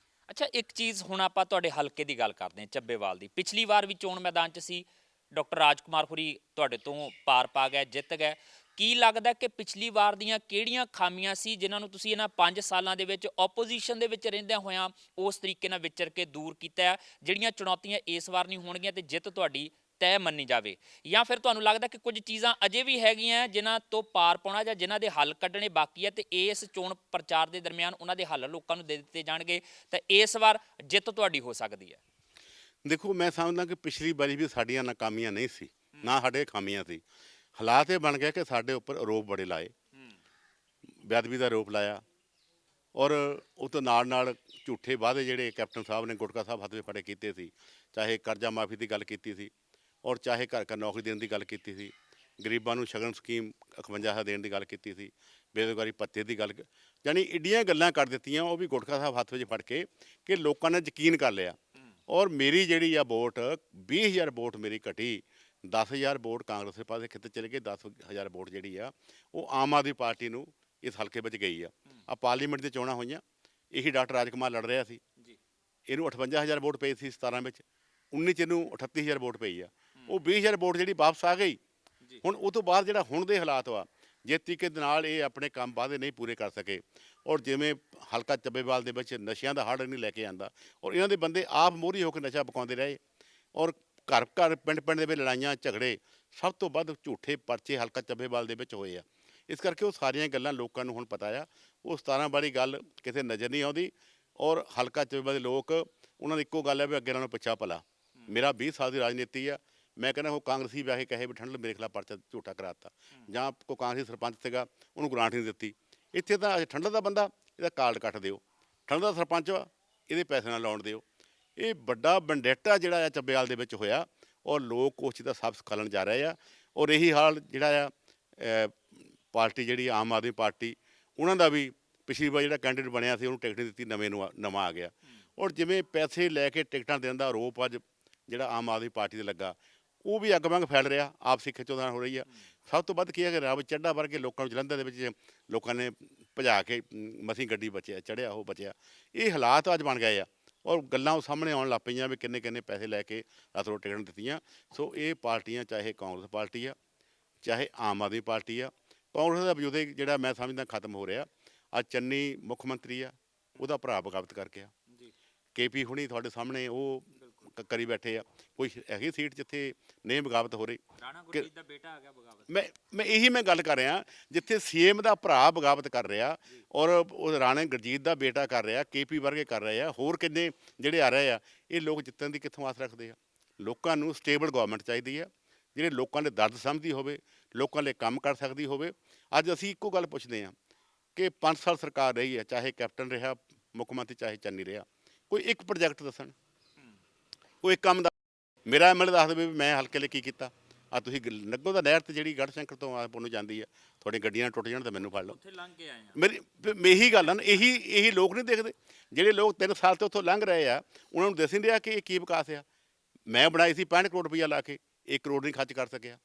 ਅੱਛਾ, ਇੱਕ ਚੀਜ਼ ਹੁਣ ਆਪਾਂ ਤੁਹਾਡੇ ਹਲਕੇ ਦੀ ਗੱਲ ਕਰਦੇ ਹਾਂ, ਚੱਬੇਵਾਲ ਦੀ। ਪਿਛਲੀ ਵਾਰ ਵੀ ਚੋਣ ਮੈਦਾਨ 'ਚ ਸੀ, ਡਾਕਟਰ ਰਾਜਕੁਮਾਰ ਹੁਰੀ ਤੁਹਾਡੇ ਤੋਂ ਪਾਰ ਪਾ ਗਏ, ਜਿੱਤ ਗਏ। ਕੀ ਲੱਗਦਾ ਕਿ ਪਿਛਲੀ ਵਾਰ ਦੀਆਂ ਕਿਹੜੀਆਂ ਖਾਮੀਆਂ ਸੀ ਜਿਨ੍ਹਾਂ ਨੂੰ ਤੁਸੀਂ ਇਹਨਾਂ 5 ਸਾਲਾਂ ਦੇ ਵਿੱਚ ਆਪੋਜੀਸ਼ਨ ਦੇ ਵਿੱਚ ਰਹਿੰਦਿਆਂ ਹੋਇਆਂ ਉਸ ਤਰੀਕੇ ਨਾਲ ਵਿਚਰ ਕੇ ਦੂਰ ਕੀਤਾ, ਜਿਹੜੀਆਂ ਚੁਣੌਤੀਆਂ ਇਸ ਵਾਰ ਨਹੀਂ ਹੋਣਗੀਆਂ ਤੇ ਜਿੱਤ ਤੁਹਾਡੀ ਤੈਅ ਮੰਨੀ ਜਾਵੇ? ਜਾਂ ਫਿਰ ਤੁਹਾਨੂੰ ਲੱਗਦਾ ਕਿ ਕੁਝ ਚੀਜ਼ਾਂ ਅਜੇ ਵੀ ਹੈਗੀਆਂ ਜਿਨ੍ਹਾਂ ਤੋਂ ਪਾਰ ਪਾਉਣਾ ਜਾਂ ਜਿਨ੍ਹਾਂ ਦੇ ਹੱਲ ਕੱਢਣੇ ਬਾਕੀ ਹੈ ਤੇ ਇਸ ਚੋਣ ਪ੍ਰਚਾਰ ਦੇ ਦਰਮਿਆਨ ਉਹਨਾਂ ਦੇ ਹੱਲ ਲੋਕਾਂ ਨੂੰ ਦੇ ਦਿੱਤੇ ਜਾਣਗੇ ਤਾਂ ਇਸ ਵਾਰ ਜਿੱਤ ਤੁਹਾਡੀ ਹੋ ਸਕਦੀ ਹੈ? ਦੇਖੋ ਮੈਂ ਸਮਝਦਾ ਕਿ ਪਿਛਲੀ ਵਾਰੀ ਵੀ ਸਾਡੀਆਂ ਨਾਕਾਮੀਆਂ ਨਹੀਂ ਸੀ, ਨਾ ਸਾਡੇ ਖਾਮੀਆਂ ਸੀ। ਹਾਲਾਤ ਇਹ ਬਣ ਗਿਆ ਕਿ ਸਾਡੇ ਉੱਪਰ ਆਰੋਪ ਬੜੇ ਲਾਏ, ਬੇਅਦਬੀ ਦਾ ਆਰੋਪ ਲਾਇਆ, ਔਰ ਉਹ ਤੋਂ ਨਾਲ ਝੂਠੇ ਵਾਅਦੇ ਜਿਹੜੇ ਕੈਪਟਨ ਸਾਹਿਬ ਨੇ ਗੁਟਕਾ ਸਾਹਿਬ ਹੱਥ ਵਿੱਚ ਫੜੇ ਕੀਤੇ ਸੀ, ਚਾਹੇ ਕਰਜ਼ਾ ਮਾਫੀ ਦੀ ਗੱਲ ਕੀਤੀ ਸੀ, ਔਰ ਚਾਹੇ ਘਰ ਘਰ ਨੌਕਰੀ ਦੇਣ ਦੀ ਗੱਲ ਕੀਤੀ ਸੀ, ਗਰੀਬਾਂ ਨੂੰ ਸ਼ਗਨ ਸਕੀਮ 51,000 ਦੇਣ ਦੀ ਗੱਲ ਕੀਤੀ ਸੀ, ਬੇਰੁਜ਼ਗਾਰੀ ਭੱਤੇ ਦੀ ਗੱਲ, ਯਾਨੀ ਏਡੀਆਂ ਗੱਲਾਂ ਕਰ ਦਿੱਤੀਆਂ, ਉਹ ਵੀ ਗੁਟਕਾ ਸਾਹਿਬ ਹੱਥ ਵਿੱਚ ਫੜ ਕੇ, ਕਿ ਲੋਕਾਂ ਨੇ ਯਕੀਨ ਕਰ ਲਿਆ। ਔਰ ਮੇਰੀ ਜਿਹੜੀ ਆ ਵੋਟ 20,000 ਵੋਟ ਮੇਰੀ ਘਟੀ, 10,000 ਵੋਟ ਕਾਂਗਰਸ ਦੇ ਪਾਸੇ ਕਿਤੇ ਚਲੇ ਗਏ, 10,000 ਵੋਟ ਜਿਹੜੀ ਆ ਉਹ ਆਮ ਆਦਮੀ ਪਾਰਟੀ ਨੂੰ ਇਸ ਹਲਕੇ ਵਿੱਚ ਗਈ ਆ। ਪਾਰਲੀਮੈਂਟ ਦੀ ਚੋਣਾਂ ਹੋਈਆਂ, ਇਹੀ ਡਾਕਟਰ ਰਾਜਕੁਮਾਰ ਲੜ ਰਿਹਾ ਸੀ, ਇਹਨੂੰ 58,000 ਵੋਟ ਪਈ ਸੀ 17 ਵਿੱਚ, 19 ਚ ਇਹਨੂੰ 38,000 ਵੋਟ ਪਈ ਆ। ਉਹ 20,000 ਵੋਟ ਜਿਹੜੀ ਵਾਪਸ ਆ ਗਈ। ਹੁਣ ਉਹ ਤੋਂ ਬਾਅਦ ਜਿਹੜਾ ਹੁਣ ਦੇ ਹਾਲਾਤ ਵਾ, ਜੇ ਤਰੀਕੇ ਦੇ ਨਾਲ ਇਹ ਆਪਣੇ ਕੰਮ ਵਾਅਦੇ ਨਹੀਂ ਪੂਰੇ ਕਰ ਸਕੇ, ਔਰ ਜਿਵੇਂ ਹਲਕਾ ਚੱਬੇਵਾਲ ਦੇ ਵਿੱਚ ਨਸ਼ਿਆਂ ਦਾ ਹੜ੍ਹ ਨਹੀਂ ਲੈ ਕੇ ਆਂਦਾ, ਔਰ ਇਹਨਾਂ ਦੇ ਬੰਦੇ ਆਪ ਮੋਹਰੀ ਹੋ ਕੇ ਨਸ਼ਾ ਪਕਾਉਂਦੇ ਰਹੇ, ਔਰ ਘਰ ਘਰ ਪਿੰਡ ਪਿੰਡ ਦੇ ਵਿੱਚ ਲੜਾਈਆਂ ਝਗੜੇ, ਸਭ ਤੋਂ ਵੱਧ ਝੂਠੇ ਪਰਚੇ ਹਲਕਾ ਚੱਬੇਵਾਲ ਦੇ ਵਿੱਚ ਹੋਏ ਆ। ਇਸ ਕਰਕੇ ਉਹ ਸਾਰੀਆਂ ਗੱਲਾਂ ਲੋਕਾਂ ਨੂੰ ਹੁਣ ਪਤਾ ਆ। ਉਹ 17 ਵਾਲੀ ਗੱਲ ਕਿਤੇ ਨਜ਼ਰ ਨਹੀਂ ਆਉਂਦੀ, ਔਰ ਹਲਕਾ ਚੱਬੇਵਾਲ ਦੇ ਲੋਕ, ਉਹਨਾਂ ਦੀ ਇੱਕੋ ਗੱਲ ਹੈ ਵੀ ਅੱਗੇ ਨਾਲੋਂ ਪਿੱਛਾ ਭਲਾ। ਮੇਰਾ 20 ਸਾਲ ਦੀ ਰਾਜਨੀਤੀ ਆ, ਮੈਂ ਕਹਿੰਦਾ ਉਹ ਕਾਂਗਰਸੀ ਵਿਆਹ ਕੇ ਕਹੇ ਵੀ ਠੰਡ ਮੇਰੇ ਖਿਲਾਫ ਪਰਚਾ ਝੂਠਾ ਕਰਾਤਾ, ਜਾਂ ਕੋਈ ਕਾਂਗਰਸੀ ਸਰਪੰਚ ਸੀਗਾ ਉਹਨੂੰ ਗ੍ਰਾਂਟ ਨਹੀਂ ਦਿੱਤੀ। ਇੱਥੇ ਤਾਂ ਠੰਡ ਦਾ ਬੰਦਾ, ਇਹਦਾ ਕਾਰਡ ਕੱਟ ਦਿਓ, ਠੰਡ ਦਾ ਸਰਪੰਚ ਵਾ, ਇਹਦੇ ਪੈਸੇ ਨਾਲ ਲਾਉਣ ਦਿਓ। ਇਹ ਵੱਡਾ ਬੰਡੇਟਾ ਜਿਹੜਾ ਆ ਚੱਬੇਵਾਲ ਦੇ ਵਿੱਚ ਹੋਇਆ, ਔਰ ਲੋਕ ਉਸ ਚੀਜ਼ ਦਾ ਸਬਕ ਖਾਲਣ ਜਾ ਰਹੇ ਆ। ਔਰ ਇਹੀ ਹਾਲ ਜਿਹੜਾ ਆ ਪਾਰਟੀ ਜਿਹੜੀ ਆਮ ਆਦਮੀ ਪਾਰਟੀ, ਉਹਨਾਂ ਦਾ ਵੀ ਪਿਛਲੀ ਵਾਰ ਜਿਹੜਾ ਕੈਂਡੀਡੇਟ ਬਣਿਆ ਸੀ ਉਹਨੂੰ ਟਿਕਟ ਨਹੀਂ ਦਿੱਤੀ, ਨਵਾਂ ਆ ਗਿਆ। ਔਰ ਜਿਵੇਂ ਪੈਸੇ ਲੈ ਕੇ ਟਿਕਟਾਂ ਦੇਣ ਦਾ ਆਰੋਪ ਅੱਜ ਜਿਹੜਾ ਆਮ ਆਦਮੀ ਪਾਰਟੀ 'ਤੇ ਲੱਗਾ, ਉਹ ਵੀ ਅੱਗ ਵਾਂਗ ਫੈਲ ਰਿਹਾ, ਆਪਸੀ ਖਿੱਚੋਤਾਣ ਹੋ ਰਹੀ ਆ। ਸਭ ਤੋਂ ਵੱਧ ਕੀ ਹੈ ਕਿ ਰੱਬ ਚੱਡਾ ਵਰਗੇ ਲੋਕਾਂ ਨੂੰ ਜਲੰਧਰ ਦੇ ਵਿੱਚ ਲੋਕਾਂ ਨੇ ਭਜਾ ਕੇ ਮਸੀਂ ਗੱਡੀ ਚੜ੍ਹਿਆ, ਉਹ ਬਚਿਆ। ਇਹ ਹਾਲਾਤ ਅੱਜ ਬਣ ਗਏ ਆ, ਔਰ ਗੱਲਾਂ ਉਹ ਸਾਹਮਣੇ ਆਉਣ ਲੱਗ ਪਈਆਂ ਵੀ ਕਿੰਨੇ ਪੈਸੇ ਲੈ ਕੇ ਰਾਤੋਂ ਟਿਕਟ ਦਿੱਤੀਆਂ। ਸੋ ਇਹ ਪਾਰਟੀਆਂ, ਚਾਹੇ ਕਾਂਗਰਸ ਪਾਰਟੀ ਆ, ਚਾਹੇ ਆਮ ਆਦਮੀ ਪਾਰਟੀ ਆ, ਕਾਂਗਰਸ ਦਾ ਵਜੂਦ ਜਿਹੜਾ ਮੈਂ ਸਮਝਦਾ ਖਤਮ ਹੋ ਰਿਹਾ। ਅੱਜ ਚੰਨੀ ਮੁੱਖ ਮੰਤਰੀ ਆ, ਉਹਦਾ ਭਰਾ ਬਗਾਵਤ ਕਰਕੇ ਆ, KP ਹੁਣੀ ਤੁਹਾਡੇ ਸਾਹਮਣੇ ਉਹ ਕਰੀ ਬੈਠੇ ਆ। ਕੋਈ ਹੈਗੀ ਸੀਟ ਜਿੱਥੇ ਨਹੀਂ ਬਗਾਵਤ ਹੋ ਰਹੀ? ਰਾਣਾ ਗੁਰਜੀਤ ਦਾ ਬੇਟਾ ਆ ਗਿਆ ਬਗਾਵਤ। ਮੈਂ ਗੱਲ ਕਰ ਰਿਹਾ, ਜਿੱਥੇ CM ਦਾ ਭਰਾ ਬਗਾਵਤ ਕਰ ਰਿਹਾ, ਔਰ ਉਹ ਰਾਣਾ ਗੁਰਜੀਤ ਦਾ ਬੇਟਾ ਕਰ ਰਿਹਾ, KP ਵਰਗੇ ਕਰ ਰਹੇ ਆ, ਹੋਰ ਕਿੰਨੇ ਜਿਹੜੇ ਆ ਰਹੇ ਆ। ਇਹ ਲੋਕ ਜਿੱਤਣ ਦੀ ਕਿੱਥੋਂ ਆਸ ਰੱਖਦੇ ਆ? ਲੋਕਾਂ ਨੂੰ ਸਟੇਬਲ ਗਵਰਨਮੈਂਟ ਚਾਹੀਦੀ ਆ, ਜਿਹੜੇ ਲੋਕਾਂ ਦੇ ਦਰਦ ਸਮਝਦੀ ਹੋਵੇ, ਲੋਕਾਂ ਲਈ ਕੰਮ ਕਰ ਸਕਦੀ ਹੋਵੇ। ਅੱਜ ਅਸੀਂ ਇੱਕੋ ਗੱਲ ਪੁੱਛਦੇ ਹਾਂ ਕਿ 5 ਸਾਲ ਸਰਕਾਰ ਰਹੀ ਹੈ, ਚਾਹੇ ਕੈਪਟਨ ਰਿਹਾ ਮੁੱਖ ਮੰਤਰੀ, ਚਾਹੇ ਚੰਨੀ ਰਿਹਾ, ਕੋਈ ਇੱਕ ਪ੍ਰੋਜੈਕਟ ਦੱਸਣ, ਕੋਈ ਇੱਕ ਕੰਮ ਦਾ। ਮੇਰਾ MLA ਦੱਸ ਦੇਵੇ ਵੀ ਮੈਂ ਹਲਕੇ ਲਈ ਕੀ ਕੀਤਾ। ਆ ਤੁਸੀਂ ਨੱਗੋ ਦਾ ਨਹਿਰ 'ਤੇ ਜਿਹੜੀ ਗੜ੍ਹਸ਼ੰਕਰ ਤੋਂ ਆਪ ਨੂੰ ਜਾਂਦੀ ਆ, ਤੁਹਾਡੀਆਂ ਗੱਡੀਆਂ ਟੁੱਟ ਜਾਣ ਤਾਂ ਮੈਨੂੰ ਫੜ ਲਓ। ਉੱਥੇ ਲੰਘ ਕੇ ਆਏ ਆ। ਮੇਰੀ ਇਹੀ ਗੱਲ ਆ ਨਾ, ਇਹੀ ਲੋਕ ਨਹੀਂ ਦੇਖਦੇ। ਜਿਹੜੇ ਲੋਕ 3 ਸਾਲ ਤੋਂ ਉੱਥੋਂ ਲੰਘ ਰਹੇ ਆ, ਉਹਨਾਂ ਨੂੰ ਦੱਸ ਨਹੀਂ ਰਿਹਾ ਕਿ ਇਹ ਕੀ ਵਿਕਾਸ ਆ। ਮੈਂ ਬਣਾਈ ਸੀ 65 ਕਰੋੜ ਰੁਪਈਆ ਲਾ ਕੇ, 1 ਕਰੋੜ ਨਹੀਂ ਖਰਚ ਕਰ ਸਕਿਆ।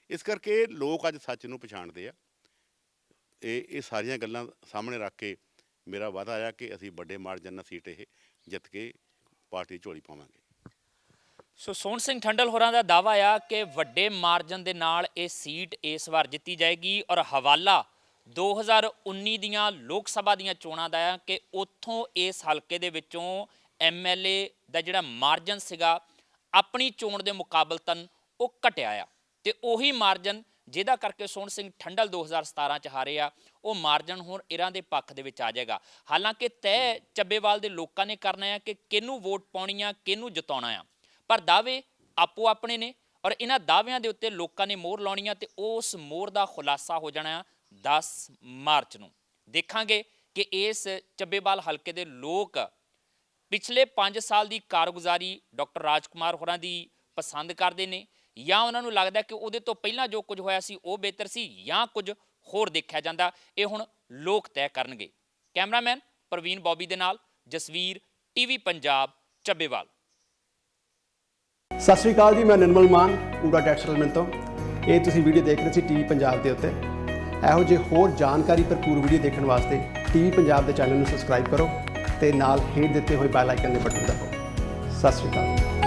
ਇਸ ਕਰਕੇ ਲੋਕ ਅੱਜ ਸੱਚ ਨੂੰ ਪਛਾਣਦੇ ਆ। ਇਹ ਸਾਰੀਆਂ ਗੱਲਾਂ ਸਾਹਮਣੇ ਰੱਖ ਕੇ ਮੇਰਾ ਵਾਅਦਾ ਆ ਕਿ ਅਸੀਂ ਵੱਡੇ ਮਾਰਜਨ ਨਾਲ ਸੀਟ ਇਹ ਜਿੱਤ ਕੇ ਪਾਰਟੀ ਝੋਲੀ ਪਾਵਾਂਗੇ। ਸੋ ਸੋਹਣ ਸਿੰਘ ਠੰਡਲ ਹੋਰਾਂ ਦਾ ਦਾਅਵਾ ਆ ਕਿ ਵੱਡੇ ਮਾਰਜਨ ਦੇ ਨਾਲ ਇਹ ਸੀਟ ਇਸ ਵਾਰ ਜਿੱਤੀ ਜਾਏਗੀ, ਔਰ ਹਵਾਲਾ 2019 ਦੀਆਂ ਲੋਕ ਸਭਾ ਦੀਆਂ ਚੋਣਾਂ ਦਾ ਆ ਕਿ ਉੱਥੋਂ ਇਸ ਹਲਕੇ ਦੇ ਵਿੱਚੋਂ MLA ਦਾ ਜਿਹੜਾ ਮਾਰਜਨ ਸੀਗਾ ਆਪਣੀ ਚੋਣ ਦੇ ਮੁਕਾਬਲਤਨ ਉਹ ਘਟਿਆ ਆ, ਤੇ ਉਹੀ ਮਾਰਜਨ ਜਿਹਦਾ ਕਰਕੇ ਸੋਹਣ ਸਿੰਘ ਠੰਡਲ 2017 ਚ ਹਾਰੇ ਆ, ਉਹ ਮਾਰਜਨ ਹੁਣ ਇਹਨਾਂ ਦੇ ਪੱਖ ਦੇ ਵਿੱਚ ਆ ਜਾਏਗਾ। ਹਾਲਾਂਕਿ ਤੈਅ ਚੱਬੇਵਾਲ ਦੇ ਲੋਕਾਂ ਨੇ ਕਰਨਾ ਆ ਕਿ ਕਿਹਨੂੰ ਵੋਟ ਪਾਉਣੀ ਆ, ਕਿਹਨੂੰ ਜਿਤਾਉਣਾ ਆ, ਪਰ ਦਾਅਵੇ ਆਪੋ ਆਪਣੇ ਨੇ, ਔਰ ਇਹਨਾਂ ਦਾਅਵਿਆਂ ਦੇ ਉੱਤੇ ਲੋਕਾਂ ਨੇ ਮੋਹਰ ਲਾਉਣੀ ਆ, ਤੇ ਉਸ ਮੋਹਰ ਦਾ ਖੁਲਾਸਾ ਹੋ ਜਾਣਾ ਆ 10 ਮਾਰਚ ਨੂੰ। ਦੇਖਾਂਗੇ ਕਿ ਇਸ ਚੱਬੇਵਾਲ ਹਲਕੇ ਦੇ ਲੋਕ ਪਿਛਲੇ 5 ਸਾਲ ਦੀ ਕਾਰਗੁਜ਼ਾਰੀ ਡਾਕਟਰ ਰਾਜਕੁਮਾਰ ਹੋਰਾਂ ਦੀ ਪਸੰਦ ਕਰਦੇ ਨੇ, ਜਾਂ ਉਹਨਾਂ ਨੂੰ ਲੱਗਦਾ ਕਿ ਉਹਦੇ ਤੋਂ ਪਹਿਲਾਂ ਜੋ ਕੁਝ ਹੋਇਆ ਸੀ ਉਹ ਬਿਹਤਰ ਸੀ, ਜਾਂ ਕੁਝ ਹੋਰ ਦੇਖਿਆ ਜਾਂਦਾ। ਇਹ ਹੁਣ ਲੋਕ ਤੈਅ ਕਰਨਗੇ। ਕੈਮਰਾਮੈਨ ਪ੍ਰਵੀਨ ਬੌਬੀ ਦੇ ਨਾਲ ਜਸਵੀਰ, TV ਪੰਜਾਬ, ਚੱਬੇਵਾਲ। ਸਤਿ ਸ਼੍ਰੀ ਅਕਾਲ ਜੀ, ਮੈਂ ਨਿਰਮਲ ਮਾਨ ਪੂਰਾ ਟੈਕਸ ਸੈਟਲਮੈਂਟ ਤੋਂ। ਇਹ ਤੁਸੀਂ ਵੀਡੀਓ ਦੇਖ ਰਹੇ ਸੀ TV ਪੰਜਾਬ ਦੇ ਉੱਤੇ। ਇਹੋ ਜਿਹੇ ਹੋਰ ਜਾਣਕਾਰੀ ਭਰਪੂਰ ਵੀਡੀਓ ਦੇਖਣ ਵਾਸਤੇ TV ਪੰਜਾਬ ਦੇ ਚੈਨਲ ਨੂੰ ਸਬਸਕ੍ਰਾਈਬ ਕਰੋ ਤੇ ਨਾਲ ਹੇਠ ਦਿੱਤੇ ਹੋਏ ਬੈਲ ਆਈਕਨ ਦੇ ਬਟਨ ਦਬਾਓ। ਸਤਿ ਸ਼੍ਰੀ ਅਕਾਲ।